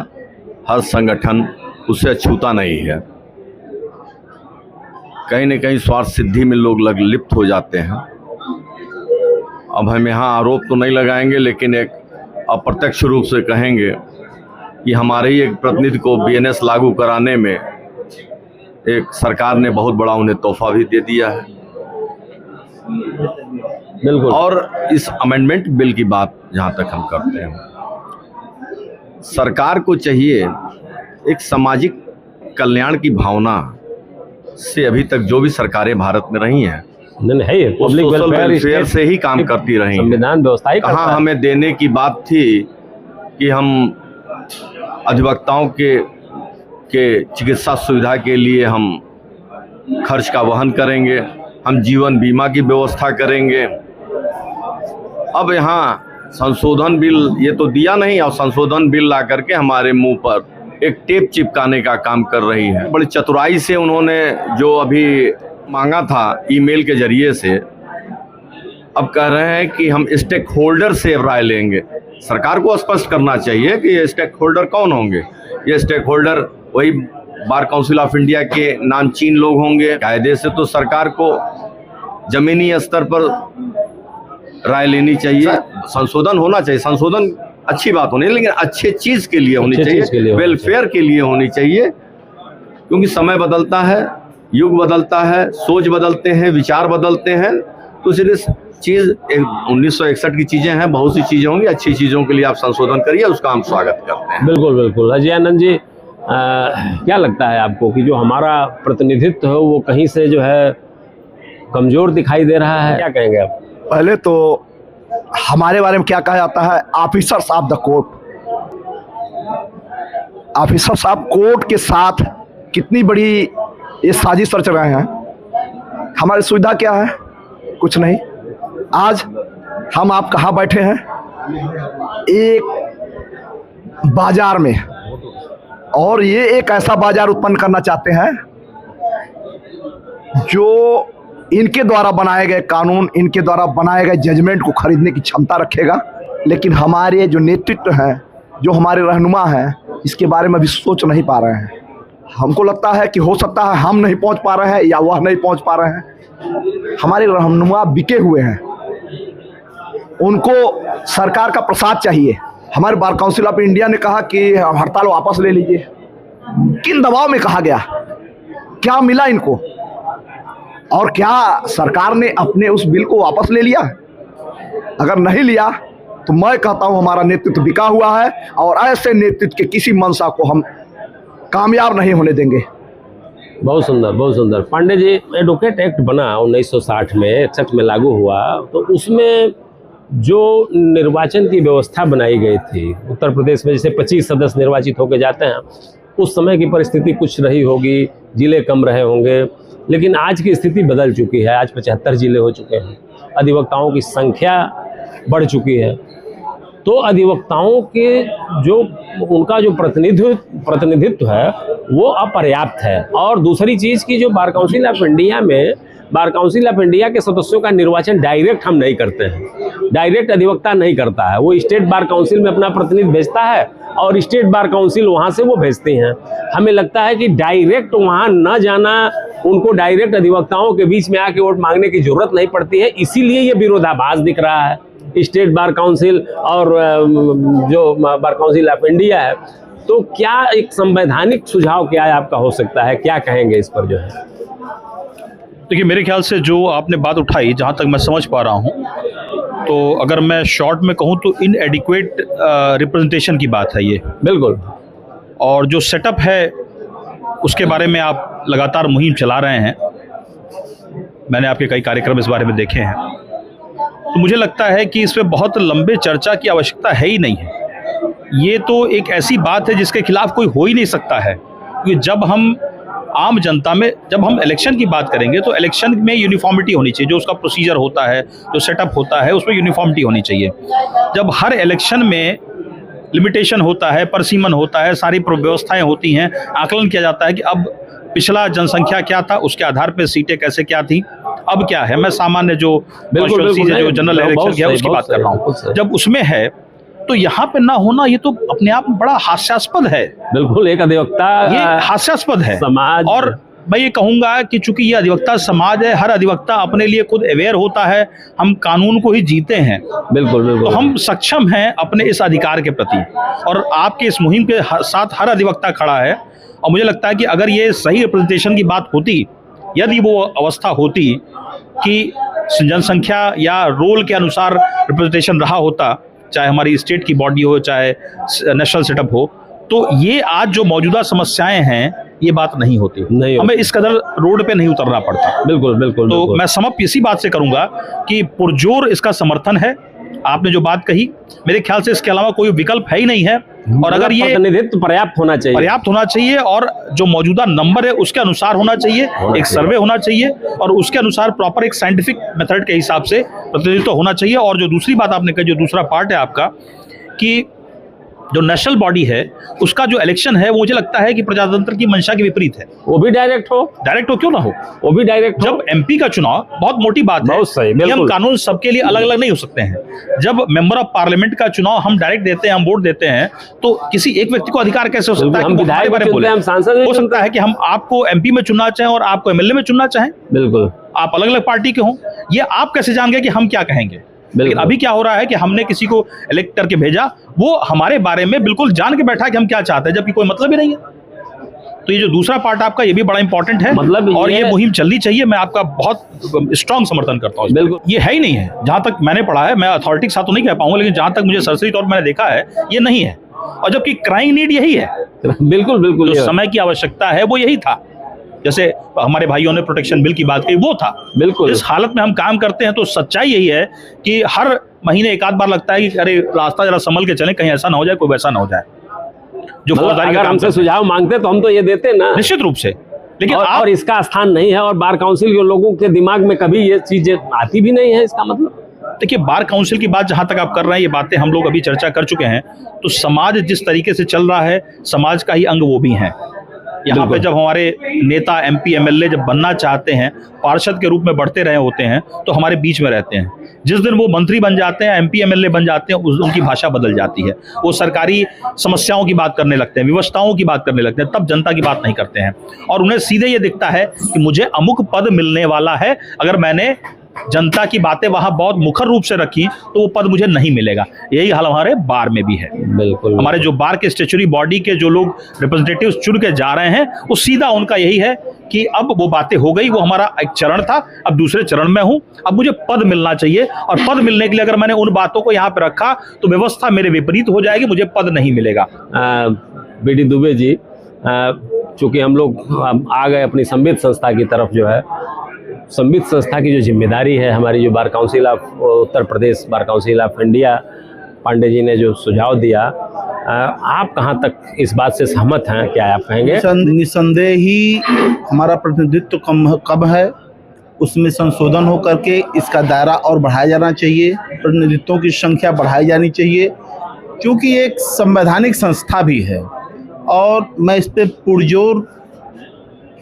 [SPEAKER 4] हर संगठन उससे अछूता नहीं है। कहीं न कहीं स्वार्थ सिद्धि में लोग लिप्त हो जाते हैं। अब हम यहाँ आरोप तो नहीं लगाएंगे, लेकिन एक अप्रत्यक्ष रूप से कहेंगे कि हमारे ही एक प्रतिनिधि को BNS लागू कराने में एक सरकार ने बहुत बड़ा उन्हें तोहफा भी दे दिया है।
[SPEAKER 6] बिल्कुल।
[SPEAKER 4] और इस अमेंडमेंट बिल की बात जहाँ तक हम करते हैं, सरकार को चाहिए एक सामाजिक कल्याण की भावना से अभी तक जो भी सरकारें भारत में रही हैं,
[SPEAKER 6] नहीं,
[SPEAKER 4] पब्लिक वेलफेयर से ही काम करती रही,
[SPEAKER 6] संविधान व्यवस्था ही
[SPEAKER 4] कहाँ हमें देने की बात थी कि हम अधिवक्ताओं के चिकित्सा सुविधा के लिए हम खर्च का वहन करेंगे, हम जीवन बीमा की व्यवस्था करेंगे। अब यहाँ संशोधन बिल ये तो दिया नहीं, और संशोधन बिल ला करके हमारे मुंह पर एक टेप चिपकाने का काम कर रही है। बड़ी चतुराई से उन्होंने जो अभी मांगा था ईमेल के जरिए से, अब कह रहे हैं कि हम स्टेक होल्डर से राय लेंगे। सरकार को स्पष्ट करना चाहिए कि ये स्टेक होल्डर कौन होंगे। ये स्टेक होल्डर वही बार काउंसिल ऑफ इंडिया के नामचीन लोग होंगे। कायदे से तो सरकार को जमीनी स्तर पर राय लेनी चाहिए, संशोधन होना चाहिए। संशोधन अच्छी बात होनी है, लेकिन अच्छे चीज़ के लिए होनी चाहिए, वेलफेयर के लिए होनी चाहिए। क्योंकि समय बदलता है, युग बदलता है, सोच बदलते हैं, विचार बदलते हैं। तो सिर्फ चीज़ 1961 की चीज़ें हैं, बहुत सी चीज़ें होंगी। अच्छी चीज़ों के लिए आप संशोधन करिए, उसका हम स्वागत करते हैं।
[SPEAKER 6] बिल्कुल बिल्कुल। अजय आनंद जी, क्या लगता है आपको कि जो हमारा प्रतिनिधित्व है वो कहीं से जो है कमज़ोर दिखाई दे रहा है? क्या कहेंगे आप?
[SPEAKER 1] पहले तो हमारे बारे में क्या कहा जाता है, officers of the court. Officers of court के साथ कितनी बड़ी ये साजिश रच रहे हैं। हमारी सुविधा क्या है? कुछ नहीं। आज हम आप कहाँ बैठे हैं? एक बाजार में, और ये एक ऐसा बाजार उत्पन्न करना चाहते हैं जो इनके द्वारा बनाए गए कानून, इनके द्वारा बनाए गए जजमेंट को खरीदने की क्षमता रखेगा। लेकिन हमारे जो नेतृत्व हैं, जो हमारे रहनुमा हैं, इसके बारे में भी सोच नहीं पा रहे हैं। हमको लगता है कि हो सकता है हम नहीं पहुंच पा रहे हैं या वह नहीं पहुंच पा रहे हैं। हमारे रहनुमा बिके हुए हैं, उनको सरकार का प्रसाद चाहिए। हमारे बार काउंसिल ऑफ इंडिया ने कहा कि हड़ताल वापस ले लीजिए। किन दबाव में कहा गया? क्या मिला इनको? और क्या सरकार ने अपने उस बिल को वापस ले लिया? अगर नहीं लिया तो मैं कहता हूं हमारा नेतृत्व बिका हुआ है और ऐसे नेतृत्व के किसी मंशा को हम कामयाब नहीं होने देंगे।
[SPEAKER 6] बहुत सुंदर, बहुत सुंदर। पांडे जी, एडवोकेट एक्ट बना 1960 में, 61 में लागू हुआ, तो उसमें जो निर्वाचन की व्यवस्था बनाई गई थी उत्तर प्रदेश में, जैसे 25 सदस्य निर्वाचित होकर जाते हैं, उस समय की परिस्थिति कुछ रही होगी, जिले कम रहे होंगे, लेकिन आज की स्थिति बदल चुकी है। आज 75 जिले हो चुके हैं, अधिवक्ताओं की संख्या बढ़ चुकी है। तो अधिवक्ताओं के जो उनका जो प्रतिनिधित्व है वो अपर्याप्त है। और दूसरी चीज़ की जो बार काउंसिल ऑफ इंडिया में, बार काउंसिल ऑफ इंडिया के सदस्यों का निर्वाचन डायरेक्ट हम नहीं करते हैं, डायरेक्ट अधिवक्ता नहीं करता है, वो स्टेट बार काउंसिल में अपना प्रतिनिधि भेजता है और स्टेट बार काउंसिल वहाँ से वो भेजते हैं। हमें लगता है कि डायरेक्ट वहाँ न जाना, उनको डायरेक्ट अधिवक्ताओं के बीच में आके वोट मांगने की जरूरत नहीं पड़ती है, इसीलिए ये विरोधाभास दिख रहा है स्टेट बार काउंसिल और जो बार काउंसिल ऑफ इंडिया है। तो क्या एक संवैधानिक सुझाव क्या है आपका हो सकता है, क्या कहेंगे इस पर जो है?
[SPEAKER 5] देखिए, मेरे ख्याल से जो आपने बात उठाई, जहाँ तक मैं समझ पा रहा हूँ, तो अगर मैं शॉर्ट में कहूँ तो इनएडिक्वेट रिप्रेजेंटेशन की बात है ये।
[SPEAKER 6] बिल्कुल।
[SPEAKER 5] और जो सेटअप है उसके बारे में आप लगातार मुहिम चला रहे हैं, मैंने आपके कई कार्यक्रम इस बारे में देखे हैं, तो मुझे लगता है कि इस पर बहुत लंबे चर्चा की आवश्यकता है ही नहीं है। ये तो एक ऐसी बात है जिसके खिलाफ कोई हो ही नहीं सकता है, क्योंकि जब हम आम जनता में, जब हम इलेक्शन की बात करेंगे तो इलेक्शन में यूनिफॉर्मिटी होनी चाहिए, जो उसका प्रोसीजर होता है, जो सेटअप होता है, उसमें यूनिफॉर्मिटी होनी चाहिए। जब हर इलेक्शन में लिमिटेशन होता है, परसीमन होता है, सारी व्यवस्थाएं होती हैं, आकलन किया जाता है कि अब पिछला जनसंख्या क्या था, उसके आधार पर सीटें कैसे क्या थी, अब क्या है। मैं सामान्य जो जो जनरल इलेक्शन की है उसकी बात कर रहा हूँ। जब उसमें है तो यहाँ पे ना होना, ये तो अपने आप में बड़ा हास्यास्पद है।
[SPEAKER 6] बिल्कुल, एक अधिवक्ता,
[SPEAKER 5] ये हास्यास्पद है
[SPEAKER 6] समाज।
[SPEAKER 5] और मैं ये कहूँगा कि चूंकि ये अधिवक्ता समाज है, हर अधिवक्ता अपने लिए खुद अवेयर होता है, हम कानून को ही जीते हैं।
[SPEAKER 6] बिल्कुल बिल्कुल।
[SPEAKER 5] तो हम सक्षम हैं अपने इस अधिकार के प्रति, और आपके इस मुहिम के साथ हर अधिवक्ता खड़ा है। और मुझे लगता है कि अगर ये सही रिप्रेजेंटेशन की बात होती, यदि वो अवस्था होती कि जनसंख्या या रोल के अनुसार रिप्रेजेंटेशन रहा होता, चाहे हमारी स्टेट की बॉडी हो, चाहे नेशनल सेटअप हो, तो ये आज जो मौजूदा समस्याएं हैं ये बात नहीं होती, हमें इस कदर रोड पे नहीं उतरना पड़ता।
[SPEAKER 6] बिल्कुल बिल्कुल।
[SPEAKER 5] तो मैं समाप्त इसी बात से करूंगा कि पुरजोर इसका समर्थन है। आपने जो बात कही, मेरे ख्याल से इसके अलावा कोई विकल्प है ही नहीं है। और अगर ये
[SPEAKER 6] प्रतिनिधित्व पर्याप्त होना चाहिए
[SPEAKER 5] और जो मौजूदा नंबर है उसके अनुसार होना चाहिए, एक सर्वे होना चाहिए और उसके अनुसार प्रॉपर एक साइंटिफिक मेथड के हिसाब से प्रतिनिधित्व होना चाहिए। और जो दूसरी बात आपने कही, जो दूसरा पार्ट है आपका, कि जो नेशनल बॉडी है उसका जो इलेक्शन है वो मुझे लगता है कि प्रजातंत्र की मंशा के विपरीत है।
[SPEAKER 6] वो भी डायरेक्ट हो क्यों ना हो, वो भी डायरेक्ट।
[SPEAKER 5] जब एमपी का चुनाव, बहुत मोटी बात है,
[SPEAKER 6] बहुत सही,
[SPEAKER 5] हम कानून सबके लिए अलग अलग नहीं हो सकते हैं। जब मेंबर ऑफ पार्लियामेंट का चुनाव हम डायरेक्ट देते हैं, हम वोट देते हैं, तो किसी एक व्यक्ति को अधिकार कैसे हो सकता है?
[SPEAKER 6] हम विधायक चुनते हैं, हम सांसद
[SPEAKER 5] हो सकता है कि हम आपको एमपी में चुनना चाहें और आपको एमएलए में चुनना चाहें।
[SPEAKER 6] बिल्कुल,
[SPEAKER 5] आप अलग अलग पार्टी के हों, ये आप कैसे जान गए कि हम क्या कहेंगे? लेकिन अभी क्या हो रहा है कि हमने किसी को इलेक्ट करके भेजा, वो हमारे बारे में बिल्कुल जान के बैठा कि हम क्या चाहते हैं, जबकि कोई मतलब ही नहीं है। तो ये जो दूसरा पार्ट आपका, ये भी बड़ा इंपॉर्टेंट है,
[SPEAKER 6] मतलब
[SPEAKER 5] और ये मुहिम चलनी चाहिए। मैं आपका बहुत स्ट्रांग समर्थन करता हूँ।
[SPEAKER 6] बिल्कुल,
[SPEAKER 5] ये है ही नहीं है, जहां तक मैंने पढ़ा है, मैं अथॉरिटी के साथ तो नहीं कह पाऊंगा, लेकिन जहां तक मुझे सरसरी तौर पर मैंने देखा है, ये नहीं है। और जबकि क्राइम नीड यही है,
[SPEAKER 6] बिल्कुल बिल्कुल,
[SPEAKER 5] जो समय की आवश्यकता है वो यही था। जैसे हमारे भाइयों ने प्रोटेक्शन बिल की बात की, वो था।
[SPEAKER 6] बिल्कुल,
[SPEAKER 5] इस हालत में हम काम करते हैं तो सच्चाई यही है कि हर महीने एक आध बार लगता है कि अरे रास्ता जरा संभल के चलें, कहीं ऐसा ना हो जाए, कोई वैसा ना हो जाए। जो फौजदारी का
[SPEAKER 6] हमसे सुझाव मांगते तो हम तो ये देते ना,
[SPEAKER 5] निश्चित रूप से, लेकिन
[SPEAKER 6] और इसका स्थान नहीं है, और बार काउंसिल के लोगों के दिमाग में कभी ये चीजें आती भी नहीं है। इसका मतलब
[SPEAKER 5] देखिए, बार काउंसिल की बात जहां तक आप कर रहे हैं, ये बातें हम लोग अभी चर्चा कर चुके हैं। तो समाज जिस तरीके से चल रहा है, समाज का ही अंग वो भी है। यहाँ पे जब हमारे नेता, एमपी, एमएलए जब बनना चाहते हैं, पार्षद के रूप में बढ़ते रहे होते हैं, तो हमारे बीच में रहते हैं। जिस दिन वो मंत्री बन जाते हैं, एमपी, एमएलए बन जाते हैं, उनकी भाषा बदल जाती है। वो सरकारी समस्याओं की बात करने लगते हैं, व्यवस्थाओं की बात करने लगते हैं, तब जनता की बात नहीं करते हैं। और उन्हें सीधे ये दिखता है कि मुझे अमुक पद मिलने वाला है, अगर मैंने जनता की बातें वहां बहुत मुखर रूप से रखी तो वो पद मुझे नहीं मिलेगा। यही हाल हमारे बार में भी है।
[SPEAKER 6] बिल्कुल,
[SPEAKER 5] हमारे जो बार के स्टेचुरी बॉडी के जो लोग रिप्रेजेंटेटिव्स चुन के जा रहे हैं, वो सीधा उनका यही है कि अब वो बातें हो गई, वो हमारा एक चरण था, अब दूसरे चरण में हूं, अब मुझे पद मिलना चाहिए। और पद मिलने के लिए अगर मैंने उन बातों को यहाँ पे रखा तो व्यवस्था मेरे विपरीत हो जाएगी, मुझे पद नहीं मिलेगा।
[SPEAKER 6] बीडी दुबे जी, चूंकि हम लोग आ गए अपनी संवित संस्था की तरफ, जो है संवित संस्था की जो जिम्मेदारी है, हमारी जो bar council of Uttar Pradesh, bar council of India, Pandey ji ने जो सुझाव दिया, आप कहाँ तक इस बात से सहमत हैं? क्या आप कहेंगे?
[SPEAKER 2] निसंदेह ही हमारा प्रतिनिधित्व कम है, उसमें संशोधन हो करके इसका दायरा और बढ़ाया जाना चाहिए, प्रतिनिधित्वों की संख्या बढ़ाई जानी चाहिए, क्योंकि एक संवैधानिक संस्था भी है। और मैं इस पे पुरजोर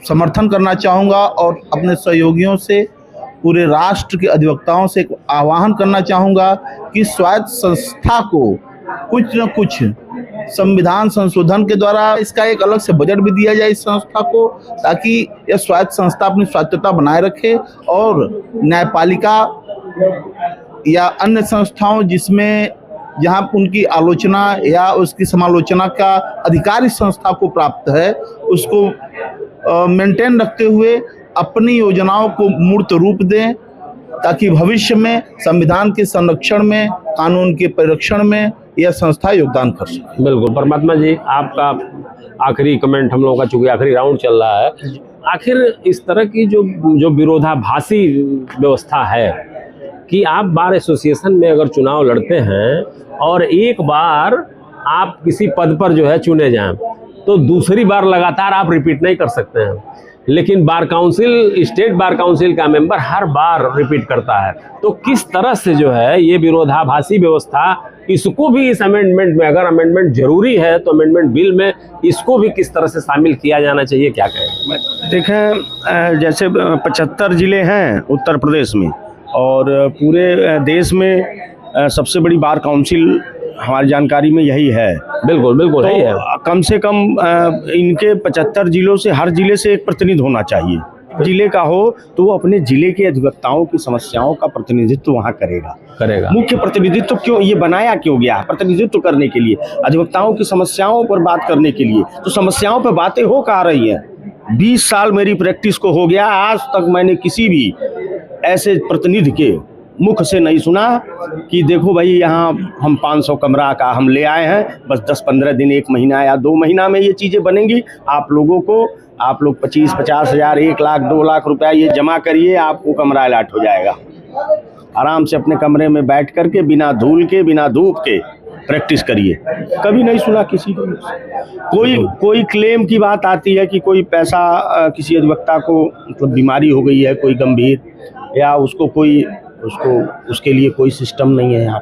[SPEAKER 2] समर्थन करना चाहूँगा और अपने सहयोगियों से, पूरे राष्ट्र के अधिवक्ताओं से एक आह्वान करना चाहूँगा कि स्वायत्त संस्था को कुछ न कुछ संविधान संशोधन के द्वारा इसका एक अलग से बजट भी दिया जाए इस संस्था को, ताकि यह स्वायत्त संस्था अपनी स्वायत्तता बनाए रखे और न्यायपालिका या अन्य संस्थाओं जिसमें जहां उनकी आलोचना या उसकी समालोचना का अधिकार इस संस्था को प्राप्त है, उसको मेंटेन रखते हुए अपनी योजनाओं को मूर्त रूप दें, ताकि भविष्य में संविधान के संरक्षण में, कानून के परिरक्षण में यह संस्था योगदान कर सके।
[SPEAKER 6] बिल्कुल। परमात्मा जी, आपका आखिरी कमेंट हम लोगों का, चूंकि आखिरी राउंड चल रहा है, आखिर इस तरह की जो विरोधाभासी व्यवस्था है कि आप बार एसोसिएशन में अगर चुनाव लड़ते हैं और एक बार आप किसी पद पर जो है चुने जाएं, तो दूसरी बार लगातार आप रिपीट नहीं कर सकते हैं। लेकिन bar council, state bar council का मेंबर हर बार रिपीट करता है। तो किस तरह से जो है ये विरोधाभासी व्यवस्था, इसको भी इस अमेंडमेंट में, अगर अमेंडमेंट जरूरी है तो अमेंडमेंट बिल में इसको भी किस तरह से शामिल किया जाना चाहिए, क्या कहें?
[SPEAKER 3] देखें, जैसे 75 जिले हैं उत्तर प्रदेश में और पूरे देश में सबसे बड़ी बार काउंसिल हमारी जानकारी में यही है।
[SPEAKER 6] बिल्कुल बिल्कुल,
[SPEAKER 3] तो
[SPEAKER 6] यही है।
[SPEAKER 3] कम से कम इनके 75 जिलों से हर जिले से एक प्रतिनिधि होना चाहिए। जिले का हो तो वो अपने जिले के अधिवक्ताओं की समस्याओं का प्रतिनिधित्व वहाँ करेगा। मुख्य प्रतिनिधित्व क्यों ये बनाया क्यों गया? प्रतिनिधित्व करने के लिए, अधिवक्ताओं की समस्याओं पर बात करने के लिए। तो समस्याओं पर बातें हो कहाँ रही हैं? 20 साल मेरी प्रैक्टिस को हो गया, आज तक मैंने किसी भी ऐसे प्रतिनिधि के मुख से नहीं सुना कि देखो भाई यहाँ हम 500 कमरा का हम ले आए हैं, बस 10-15 दिन, 1 महीना या 2 महीना में ये चीज़ें बनेंगी। आप लोग 25-50 हज़ार, 1 लाख, 2 लाख रुपया ये जमा करिए, आपको कमरा अलॉट हो जाएगा। आराम से अपने कमरे में बैठ करके बिना धूल के, बिना धूप के प्रैक्टिस करिए। कभी नहीं सुना किसी को। कोई क्लेम की बात आती है कि कोई पैसा किसी अधिवक्ता को मतलब बीमारी हो गई है कोई गंभीर, या उसके लिए कोई सिस्टम नहीं है यहाँ।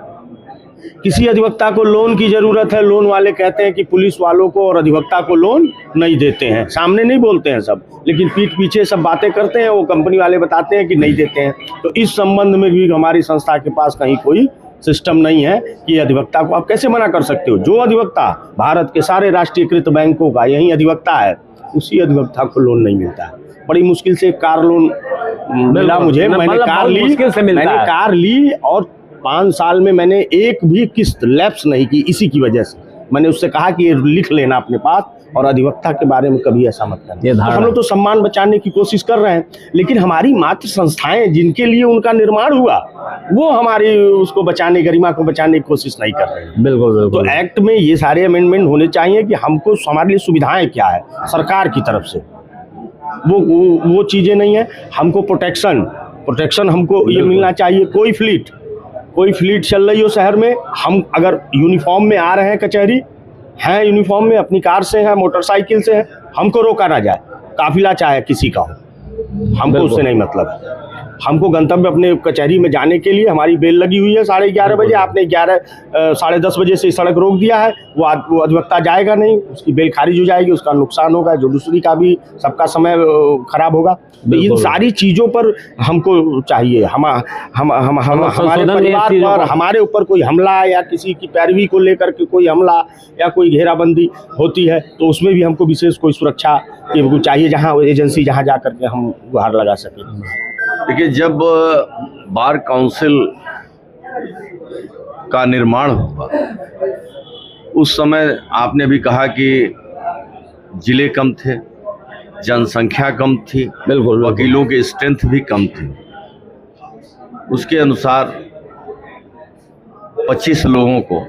[SPEAKER 3] किसी अधिवक्ता को लोन की ज़रूरत है, लोन वाले कहते हैं कि पुलिस वालों को और अधिवक्ता को लोन नहीं देते हैं। सामने नहीं बोलते हैं सब, लेकिन पीठ पीछे सब बातें करते हैं, वो कंपनी वाले बताते हैं कि नहीं देते हैं। तो इस संबंध में भी हमारी संस्था के पास कहीं कोई सिस्टम नहीं है कि अधिवक्ता को आप कैसे मना कर सकते हो। जो अधिवक्ता भारत के सारे राष्ट्रीयकृत बैंकों का यही अधिवक्ता है, उसी अधिवक्ता को लोन नहीं मिलता है। बड़ी मुश्किल से कार लोन मिला मुझे, मैंने कार ली और 5 साल में मैंने एक भी किस्त लैप्स नहीं की। इसी की वजह से मैंने उससे कहा कि ये लिख लेना अपने पास, और अधिवक्ता के बारे में कभी ऐसा मत करना। तो हम लोग तो सम्मान बचाने की कोशिश कर रहे हैं, लेकिन हमारी मात्र संस्थाएं जिनके लिए उनका निर्माण हुआ, वो हमारी उसको बचाने, गरिमा को बचाने की कोशिश नहीं कर रहे हैं।
[SPEAKER 6] बिल्कुल।
[SPEAKER 3] तो एक्ट में ये सारे अमेंडमेंट होने चाहिए कि हमको, हमारे लिए सुविधाएं क्या है सरकार की तरफ से, वो चीज़ें नहीं है। हमको प्रोटेक्शन हमको ये मिलना चाहिए। कोई फ्लीट चल रही हो शहर में, हम अगर यूनिफॉर्म में आ रहे हैं, कचहरी हैं यूनिफॉर्म में, अपनी कार से हैं, मोटरसाइकिल से हैं, हमको रोका ना जाए। काफिला चाहे किसी का हो, हमको उससे नहीं मतलब है। हमको गंतव्य अपने कचहरी में जाने के लिए हमारी बेल लगी हुई है 11:30 बजे, आपने 11 10 बजे से सड़क रोक दिया है, वो अधिवक्ता जाएगा नहीं, उसकी बेल खारिज हो जाएगी, उसका नुकसान होगा, जुडिशरी का भी, सबका समय खराब होगा। तो इन सारी चीज़ों पर हमको चाहिए, हमारे परिवार पर, हमारे ऊपर कोई हमला या किसी की पैरवी को लेकर के कोई हमला या कोई घेराबंदी होती है, तो उसमें भी हमको विशेष कोई सुरक्षा चाहिए, जहाँ एजेंसी जहाँ जा करके हम गुहार लगा सकें।
[SPEAKER 4] देखिए, जब बार काउंसिल का निर्माण हुआ उस समय आपने भी कहा कि जिले कम थे, जनसंख्या कम थी,
[SPEAKER 6] बिल्कुल।
[SPEAKER 4] वकीलों की स्ट्रेंथ भी कम थी। उसके अनुसार 25 लोगों को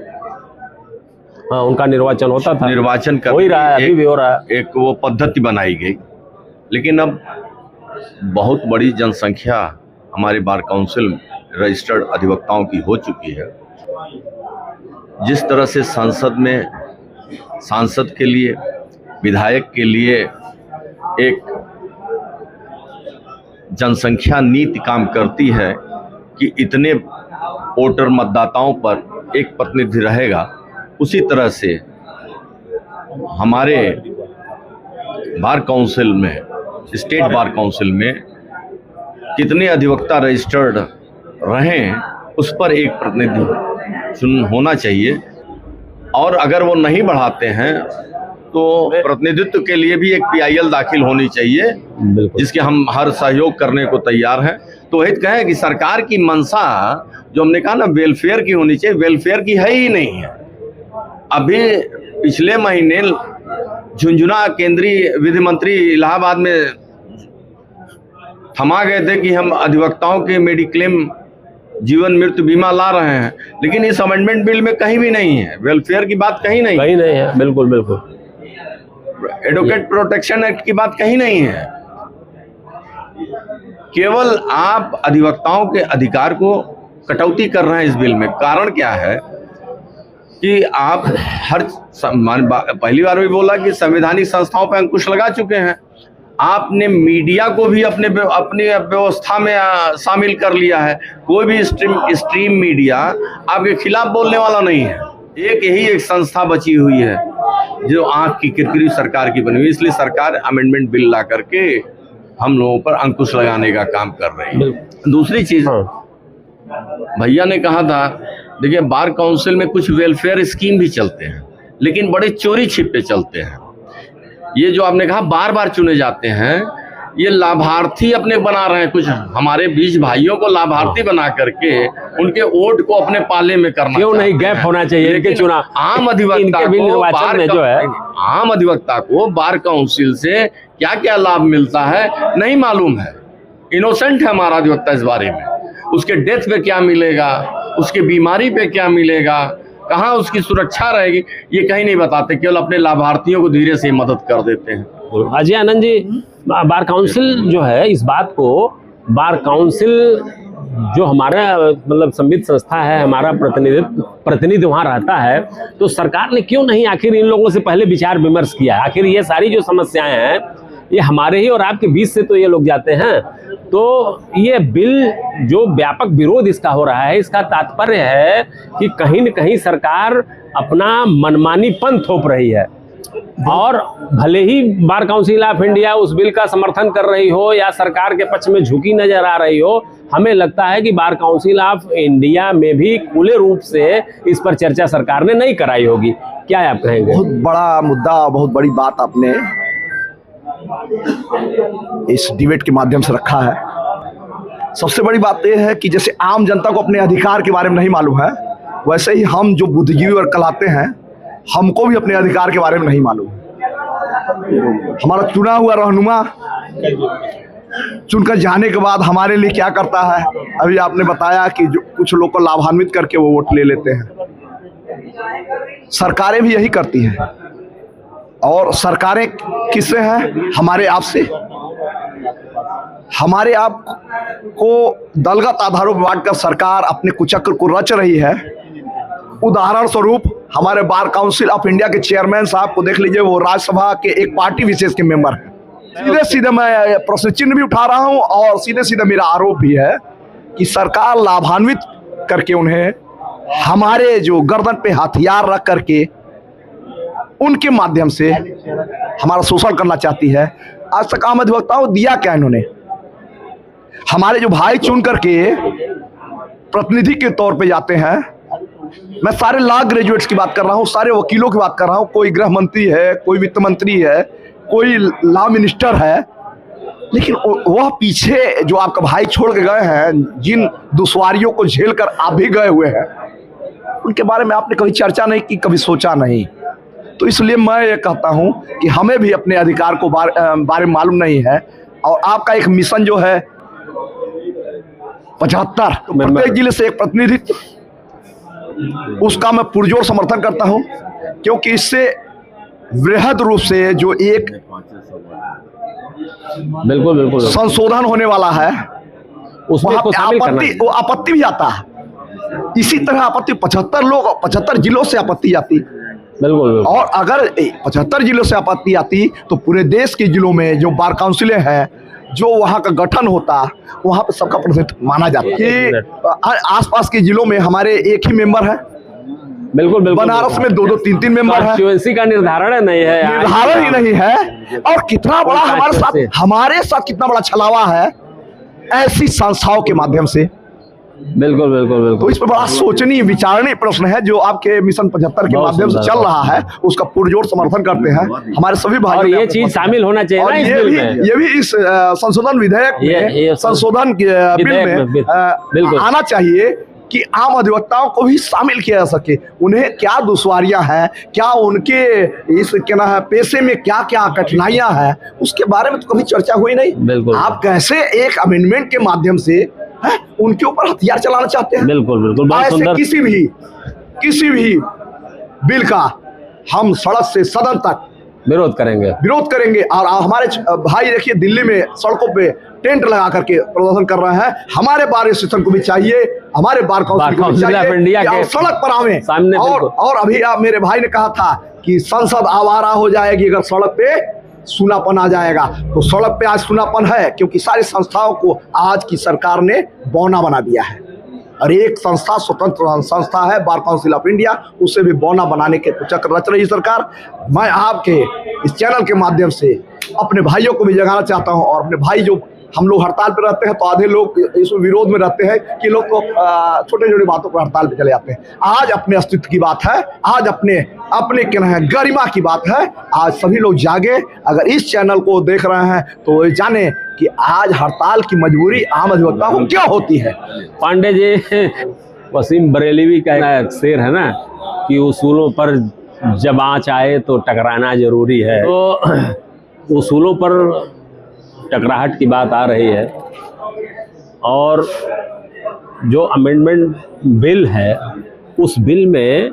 [SPEAKER 6] हाँ, उनका निर्वाचन होता था,
[SPEAKER 4] निर्वाचन
[SPEAKER 6] हो ही रहा है, अभी भी हो रहा है।
[SPEAKER 4] एक वो पद्धति बनाई गई। लेकिन अब बहुत बड़ी जनसंख्या हमारे बार काउंसिल में रजिस्टर्ड अधिवक्ताओं की हो चुकी है। जिस तरह से सांसद के लिए, विधायक के लिए एक जनसंख्या नीति काम करती है कि इतने वोटर मतदाताओं पर एक प्रतिनिधि रहेगा, उसी तरह से हमारे बार काउंसिल में, स्टेट बार काउंसिल में कितने अधिवक्ता रजिस्टर्ड रहें उस पर एक प्रतिनिधि होना चाहिए। और अगर वो नहीं बढ़ाते हैं तो प्रतिनिधित्व के लिए भी एक PIL दाखिल होनी चाहिए, जिसके हम हर सहयोग करने को तैयार हैं। तो वही कहें कि सरकार की मंशा जो हमने कहा ना वेलफेयर की होनी चाहिए, वेलफेयर की है ही नहीं है। अभी पिछले महीने झुंझुना केंद्रीय विधि मंत्री इलाहाबाद में थमा गए थे कि हम अधिवक्ताओं के मेडिक्लेम जीवन मृत्यु बीमा ला रहे हैं, लेकिन इस अमेंडमेंट बिल में कहीं भी नहीं है, वेलफेयर की बात कहीं नहीं
[SPEAKER 6] है। बिल्कुल बिल्कुल।
[SPEAKER 4] एडवोकेट प्रोटेक्शन एक्ट की बात कहीं नहीं है। केवल आप अधिवक्ताओं के अधिकार को कटौती कर रहे हैं इस बिल में। कारण क्या है कि आप पहली बार भी बोला कि संवैधानिक संस्थाओं पर अंकुश लगा चुके हैं। आपने मीडिया को भी अपनी व्यवस्था में शामिल कर लिया है। कोई भी स्ट्रीम मीडिया आपके खिलाफ बोलने वाला नहीं है। एक संस्था बची हुई है जो आंख की किरकिरी सरकार की बनी हुई। इसलिए सरकार अमेंडमेंट बिल ला करके हम लोगों पर अंकुश लगाने का काम कर रही है। दूसरी चीज, भैया ने कहा था, देखिए बार काउंसिल में कुछ वेलफेयर स्कीम भी चलते हैं, लेकिन बड़े चोरी छिपे चलते हैं। ये जो आपने कहा बार बार चुने जाते हैं, ये लाभार्थी अपने बना रहे हैं। कुछ हमारे बीच भाइयों को लाभार्थी बना करके उनके वोट को अपने पाले में करना,
[SPEAKER 6] क्यों नहीं गैप होना चाहिए कि चुनाव
[SPEAKER 4] आम अधिवक्ता को बार काउंसिल से क्या क्या लाभ मिलता है नहीं मालूम है। इनोसेंट है हमारा अधिवक्ता इस बारे में। उसके डेथ पे क्या मिलेगा, उसके बीमारी पे क्या मिलेगा, कहाँ उसकी सुरक्षा रहेगी, ये कहीं नहीं बताते। केवल अपने लाभार्थियों को धीरे से मदद कर देते हैं।
[SPEAKER 6] अजय आनंद जी, बार काउंसिल जो है, इस बात को बार काउंसिल जो हमारा मतलब संविध संस्था है, हमारा प्रतिनिधि वहाँ रहता है, तो सरकार ने क्यों नहीं आखिर इन लोगों से पहले विचार विमर्श किया? आखिर ये सारी जो समस्याएं हैं ये हमारे ही और आपके बीच से तो ये लोग जाते हैं। तो ये बिल जो व्यापक विरोध इसका हो रहा है, इसका तात्पर्य है कि कहीं न कहीं सरकार अपना मनमानीपन थोप रही है। और भले ही बार काउंसिल ऑफ इंडिया उस बिल का समर्थन कर रही हो या सरकार के पक्ष में झुकी नजर आ रही हो, हमें लगता है कि बार काउंसिल ऑफ इंडिया में भी खुले रूप से इस पर चर्चा सरकार ने नहीं कराई होगी। क्या आप कहेंगे?
[SPEAKER 1] बहुत बड़ा मुद्दा, बहुत बड़ी बात आपने इस डिबेट के माध्यम से रखा है। सबसे बड़ी बात यह है कि जैसे आम जनता को अपने अधिकार के बारे में नहीं मालूम है, वैसे ही हम जो बुद्धिजीवी और कहलाते हैं, हमको भी अपने अधिकार के बारे में नहीं मालूम। हमारा चुना हुआ रहनुमा चुनकर जाने के बाद हमारे लिए क्या करता है, अभी आपने बताया कि जो कुछ लोग को लाभान्वित करके वो वोट ले लेते हैं। सरकारें भी यही करती हैं। और सरकारें किससे हैं? हमारे आप से। हमारे आप को दलगत आधारों पर बांटकर सरकार अपने कुचक्र को रच रही है। उदाहरण स्वरूप हमारे बार काउंसिल ऑफ इंडिया के चेयरमैन साहब को देख लीजिए, वो राज्यसभा के एक पार्टी विशेष के मेंबर हैं। सीधे सीधे मैं प्रश्न चिन्ह भी उठा रहा हूं और सीधे सीधे मेरा आरोप भी है कि सरकार लाभान्वित करके उन्हें हमारे जो गर्दन पे हथियार रख करके उनके माध्यम से हमारा शोषण करना चाहती है। आज तक आम अधिवक्ताओं दिया क्या इन्होंने? हमारे जो भाई चुन करके प्रतिनिधि के तौर पे जाते हैं, मैं सारे लॉ ग्रेजुएट्स की बात कर रहा हूँ, सारे वकीलों की बात कर रहा हूँ, कोई गृह मंत्री है, कोई वित्त मंत्री है, कोई लॉ मिनिस्टर है, लेकिन वह पीछे जो आपका भाई छोड़ के गए हैं, जिन दुश्वारियों को झेल कर आप भी गए हुए हैं, उनके बारे में आपने कभी चर्चा नहीं की, कभी सोचा नहीं। तो इसलिए मैं ये कहता हूं कि हमें भी अपने अधिकार को बारे में मालूम नहीं है। और आपका एक मिशन जो है 75, प्रत्येक जिले से एक प्रतिनिधित्व, उसका मैं पुरजोर समर्थन करता हूं, क्योंकि इससे वृहद रूप से जो एक
[SPEAKER 6] बिल्कुल बिल्कुल
[SPEAKER 1] संशोधन होने वाला है,
[SPEAKER 6] उसमें को शामिल करना है।
[SPEAKER 1] वो आपत्ति भी आता है। इसी तरह आपत्ति 75 जिलों से आपत्ति आती,
[SPEAKER 6] बिल्कुल।
[SPEAKER 1] और अगर 75 जिलों से आपत्ति आती तो पूरे देश के जिलों में जो बार काउंसिलें हैं, जो वहाँ का गठन होता, वहाँ पे सबका प्रतिनिधित्व माना जाता कि आसपास के जिलों में हमारे एक ही मेंबर है।
[SPEAKER 6] बिल्कुल बिल्कुल।
[SPEAKER 1] बनारस में 2-2, 3-3 मेंबर है।
[SPEAKER 6] कॉन्स्टिट्यूएंसी का निर्धारण नहीं है,
[SPEAKER 1] निर्धारण ही नहीं है। और कितना बड़ा हमारे साथ कितना बड़ा छलावा है ऐसी संस्थाओं के माध्यम से।
[SPEAKER 6] बिल्कुल बिल्कुल बिल्कुल।
[SPEAKER 1] तो इस पर बड़ा सोचनीय विचारणीय प्रश्न है जो आपके मिशन 75 के माध्यम से चल रहा है, उसका पुरजोर समर्थन करते हैं हमारे सभी भाई।
[SPEAKER 6] और ये चीज शामिल होना चाहिए ना इस बिल में।
[SPEAKER 1] ये भी इस संशोधन विधेयक में, संशोधन बिल में आना चाहिए कि आम अधिवक्ताओं को भी शामिल किया जा सके। उन्हें क्या दुश्वारियां हैं, क्या उनके इस क्या है पेशे में क्या क्या कठिनाइयां हैं, उसके बारे में तो कभी चर्चा हुई नहीं। आप कैसे एक अमेंडमेंट के माध्यम से उनके ऊपर हथियार चलाना चाहते हैं?
[SPEAKER 6] बिल्कुल बिल्कुल।
[SPEAKER 1] ऐसे किसी भी बिल का हम सड़क से सदन तक
[SPEAKER 6] विरोध करेंगे। और हमारे भाई देखिए दिल्ली में सड़कों पे टेंट लगा करके प्रदर्शन कर रहे हैं। हमारे बार एसोसिएशन को भी चाहिए, हमारे बार काउंसिल को भी चाहिए कि सड़क पर आवे सामने। और अभी आप मेरे भाई ने कहा था कि संसद आवारा हो जाएगी अगर सड़क पे सूनापन आ जाएगा। तो सड़क पे आज सूनापन है क्योंकि सारी संस्थाओं को आज की सरकार ने बौना बना दिया है। और एक संस्था, स्वतंत्र संस्था है बार काउंसिल ऑफ इंडिया, उसे भी बौना बनाने के चक्कर रच रही सरकार। मैं आपके इस चैनल के माध्यम से अपने भाइयों को भी जगाना चाहता हूं। और अपने भाई जो हम लोग हड़ताल पे रहते हैं तो आधे लोग इस विरोध में रहते हैं कि लोग तो छोटे छोटे बातों पर हड़ताल पे चले जाते हैं। आज अपने अस्तित्व की बात है, आज अपने क्या है गरिमा की बात है। आज सभी लोग जागे। अगर इस चैनल को देख रहे हैं तो जाने कि आज हड़ताल की मजबूरी आम अधिवक्ता को क्यों होती है। पांडे जी, वसीम बरेलवी का एक शेर है ना कि उसूलों पर जब आँच आए तो टकराना जरूरी है। तो उसूलों पर टकराहट की बात आ रही है। और जो अमेंडमेंट बिल है, उस बिल में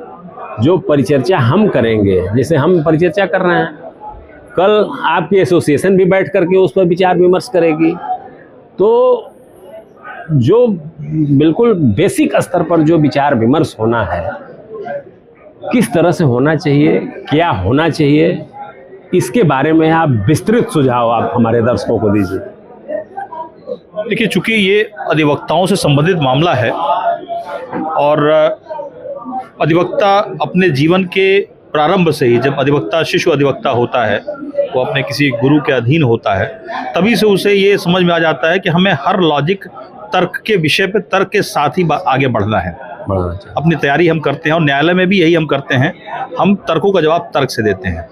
[SPEAKER 6] जो परिचर्चा हम करेंगे, जैसे हम परिचर्चा कर रहे हैं, कल आपकी एसोसिएशन भी बैठ करके उस पर विचार विमर्श करेगी। तो जो बिल्कुल बेसिक स्तर पर जो विचार विमर्श होना है, किस तरह से होना चाहिए, क्या होना चाहिए, इसके बारे में आप विस्तृत सुझाव आप हमारे दर्शकों को दीजिए।
[SPEAKER 5] देखिए, चूंकि ये अधिवक्ताओं से संबंधित मामला है और अधिवक्ता अपने जीवन के प्रारंभ से ही, जब अधिवक्ता शिशु अधिवक्ता होता है, वो अपने किसी गुरु के अधीन होता है, तभी से उसे ये समझ में आ जाता है कि हमें हर लॉजिक तर्क के विषय पे तर्क के साथ ही आगे बढ़ना है। अपनी तैयारी हम करते हैं और न्यायालय में भी यही हम करते हैं, हम तर्कों का जवाब तर्क से देते हैं।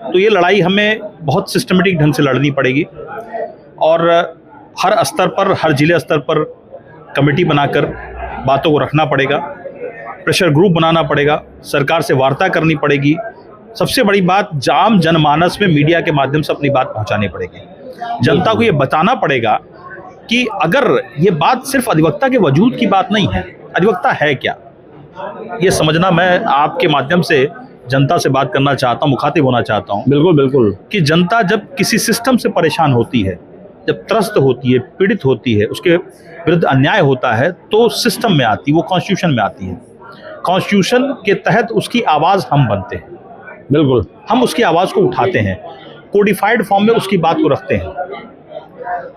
[SPEAKER 5] तो ये लड़ाई हमें बहुत सिस्टमेटिक ढंग से लड़नी पड़ेगी और हर स्तर पर, हर जिले स्तर पर कमेटी बनाकर बातों को रखना पड़ेगा, प्रेशर ग्रुप बनाना पड़ेगा, सरकार से वार्ता करनी पड़ेगी। सबसे बड़ी बात, आम जनमानस में मीडिया के माध्यम से अपनी बात पहुंचानी पड़ेगी। जनता को ये बताना पड़ेगा कि अगर ये बात सिर्फ अधिवक्ता के वजूद की बात नहीं है, अधिवक्ता है क्या, ये समझना मैं आपके माध्यम से जनता से बात करना चाहता हूँ, मुखातिब होना चाहता हूँ।
[SPEAKER 6] बिल्कुल बिल्कुल।
[SPEAKER 5] कि जनता जब किसी सिस्टम से परेशान होती है, जब त्रस्त होती है, पीड़ित होती है, उसके विरुद्ध अन्याय होता है, तो सिस्टम में आती है, वो कॉन्स्टिट्यूशन में आती है। कॉन्स्टिट्यूशन के तहत उसकी आवाज़ हम बनते हैं।
[SPEAKER 6] बिल्कुल,
[SPEAKER 5] हम उसकी आवाज़ को उठाते हैं, कोडिफाइड फॉर्म में उसकी बात को रखते हैं।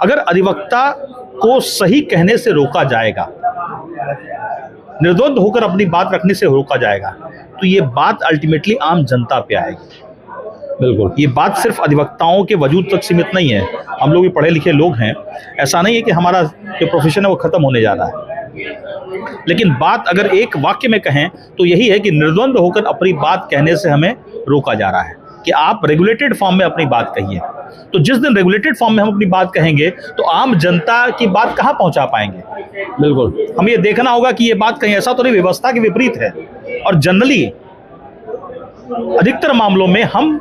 [SPEAKER 5] अगर अधिवक्ता को सही कहने से रोका जाएगा, निर्द्वंद होकर अपनी बात रखने से रोका जाएगा, तो ये बात अल्टीमेटली आम जनता पे आएगी।
[SPEAKER 6] बिल्कुल,
[SPEAKER 5] ये बात सिर्फ अधिवक्ताओं के वजूद तक सीमित नहीं है। हम लोग भी पढ़े लिखे लोग हैं, ऐसा नहीं है कि हमारा जो प्रोफेशन है वो खत्म होने जा रहा है। लेकिन बात अगर एक वाक्य में कहें तो यही है कि निर्द्वंद होकर अपनी बात कहने से हमें रोका जा रहा है कि आप रेगुलेटेड फॉर्म में अपनी बात कहिए। तो जिस दिन रेगुलेटेड फॉर्म में हम अपनी बात कहेंगे तो आम जनता की बात कहाँ पहुंचा पाएंगे?
[SPEAKER 6] बिल्कुल।
[SPEAKER 5] हम ये देखना होगा कि ये बात कहीं ऐसा तो नहीं व्यवस्था के विपरीत है। और जनरली अधिकतर मामलों में हम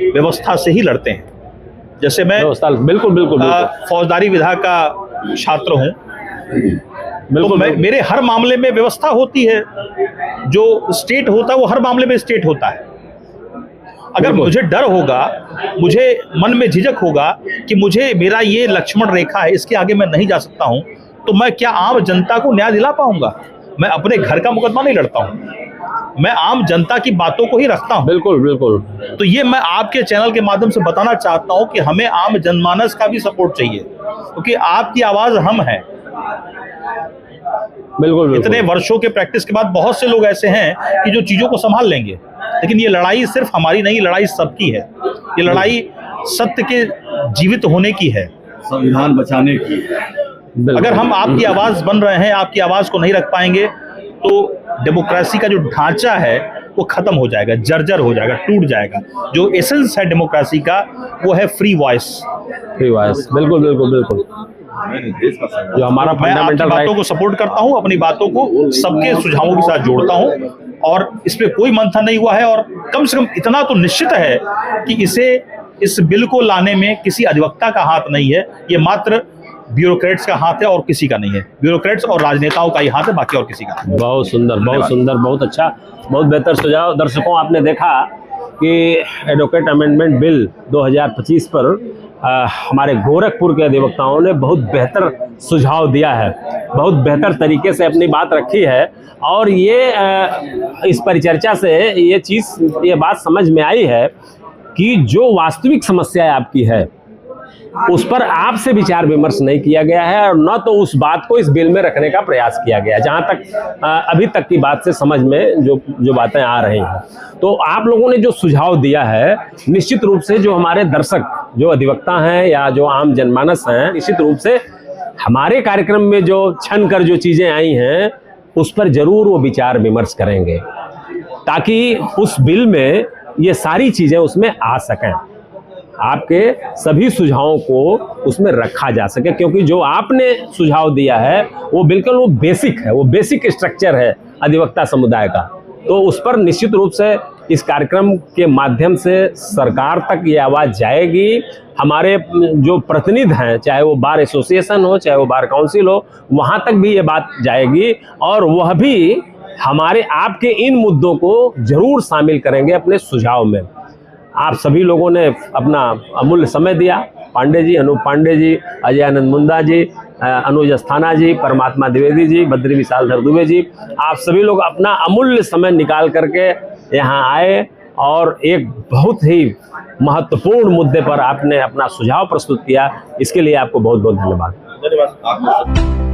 [SPEAKER 5] व्यवस्था से ही लड़ते हैं। जैसे मैं
[SPEAKER 6] बिल्कुल बिल्कुल
[SPEAKER 5] फौजदारी विभाग का छात्र हूं, तो मेरे हर मामले में व्यवस्था होती है। जो स्टेट होता है वो हर मामले में स्टेट होता है। अगर मुझे डर होगा, मुझे मन में झिझक होगा कि मुझे मेरा ये लक्ष्मण रेखा है, इसके आगे मैं नहीं जा सकता हूं, तो मैं क्या आम जनता को न्याय दिला पाऊंगा? मैं अपने घर का मुकदमा नहीं लड़ता हूं, मैं आम जनता की बातों को ही रखता हूं।
[SPEAKER 6] बिल्कुल बिल्कुल।
[SPEAKER 5] तो ये मैं आपके चैनल के माध्यम से बताना चाहता हूं कि हमें आम जनमानस का भी सपोर्ट चाहिए, क्योंकि आपकी आवाज हम हैं।
[SPEAKER 6] बिल्कुल।
[SPEAKER 5] इतने वर्षों के प्रैक्टिस के बाद बहुत से लोग ऐसे हैं कि जो चीजों को संभाल लेंगे, लेकिन ये लड़ाई सिर्फ हमारी नहीं, लड़ाई सबकी है। ये लड़ाई सत्य के जीवित होने की है,
[SPEAKER 4] संविधान बचाने की।
[SPEAKER 5] अगर हम आपकी आवाज बन रहे हैं, आपकी आवाज को नहीं रख पाएंगे तो डेमोक्रेसी का जो ढांचा है वो खत्म हो जाएगा, जर्जर हो जाएगा, टूट जाएगा। जो एसेंस है डेमोक्रेसी का वो है फ्री वॉइस।
[SPEAKER 6] फ्री वॉइस, बिल्कुल बिल्कुल बिल्कुल। जो हमारा फंडामेंटल
[SPEAKER 5] बातों को सपोर्ट करता हूं, अपनी बातों को सबके सुझावों के साथ जोड़ता हूं, और इस पे कोई मंथन नहीं हुआ है। और कम से कम इतना तो निश्चित है कि इस बिल को लाने में किसी अधिवक्ता का हाथ नहीं है, ये मात्र ब्यूरोक्रेट्स का हाथ है और किसी का नहीं है। ब्यूरोक्रेट्स और राजनेताओं का ही हाथ है, बाकी और किसी का नहीं।
[SPEAKER 6] बहुत सुंदर, बहुत सुंदर, बहुत अच्छा, बहुत बेहतर सुझाव। दर्शकों, आपने देखा कि एडवोकेट अमेंडमेंट बिल 2025 पर हमारे गोरखपुर के अधिवक्ताओं ने बहुत बेहतर सुझाव दिया है, बहुत बेहतर तरीके से अपनी बात रखी है। और ये इस परिचर्चा से ये बात समझ में आई है कि जो वास्तविक समस्या आपकी है उस पर आपसे विचार विमर्श नहीं किया गया है, और न तो उस बात को इस बिल में रखने का प्रयास किया गया है। जहां तक अभी तक की बात से समझ में जो बातें आ रही हैं, तो आप लोगों ने जो सुझाव दिया है, निश्चित रूप से जो हमारे दर्शक, जो अधिवक्ता हैं या जो आम जनमानस हैं, निश्चित रूप से हमारे कार्यक्रम में जो छन कर जो चीजें आई हैं उस पर जरूर वो विचार विमर्श करेंगे, ताकि उस बिल में ये सारी चीजें उसमें आ सकें, आपके सभी सुझावों को उसमें रखा जा सके। क्योंकि जो आपने सुझाव दिया है वो बिल्कुल वो बेसिक है, वो बेसिक स्ट्रक्चर है अधिवक्ता समुदाय का। तो उस पर निश्चित रूप से इस कार्यक्रम के माध्यम से सरकार तक ये आवाज़ जाएगी। हमारे जो प्रतिनिधि हैं, चाहे वो बार एसोसिएशन हो, चाहे वो बार काउंसिल हो, वहाँ तक भी ये बात जाएगी, और वह भी हमारे आपके इन मुद्दों को जरूर शामिल करेंगे अपने सुझाव में। आप सभी लोगों ने अपना अमूल्य समय दिया। पांडे जी, अनूप पांडे जी, अजय आनंद मुंडा जी, अनुज अस्थाना जी, परमात्मा द्विवेदी जी, बद्री विशालधर दुबे जी, आप सभी लोग अपना अमूल्य समय निकाल करके यहाँ आए और एक बहुत ही महत्वपूर्ण मुद्दे पर आपने अपना सुझाव प्रस्तुत किया। इसके लिए आपको बहुत बहुत धन्यवाद।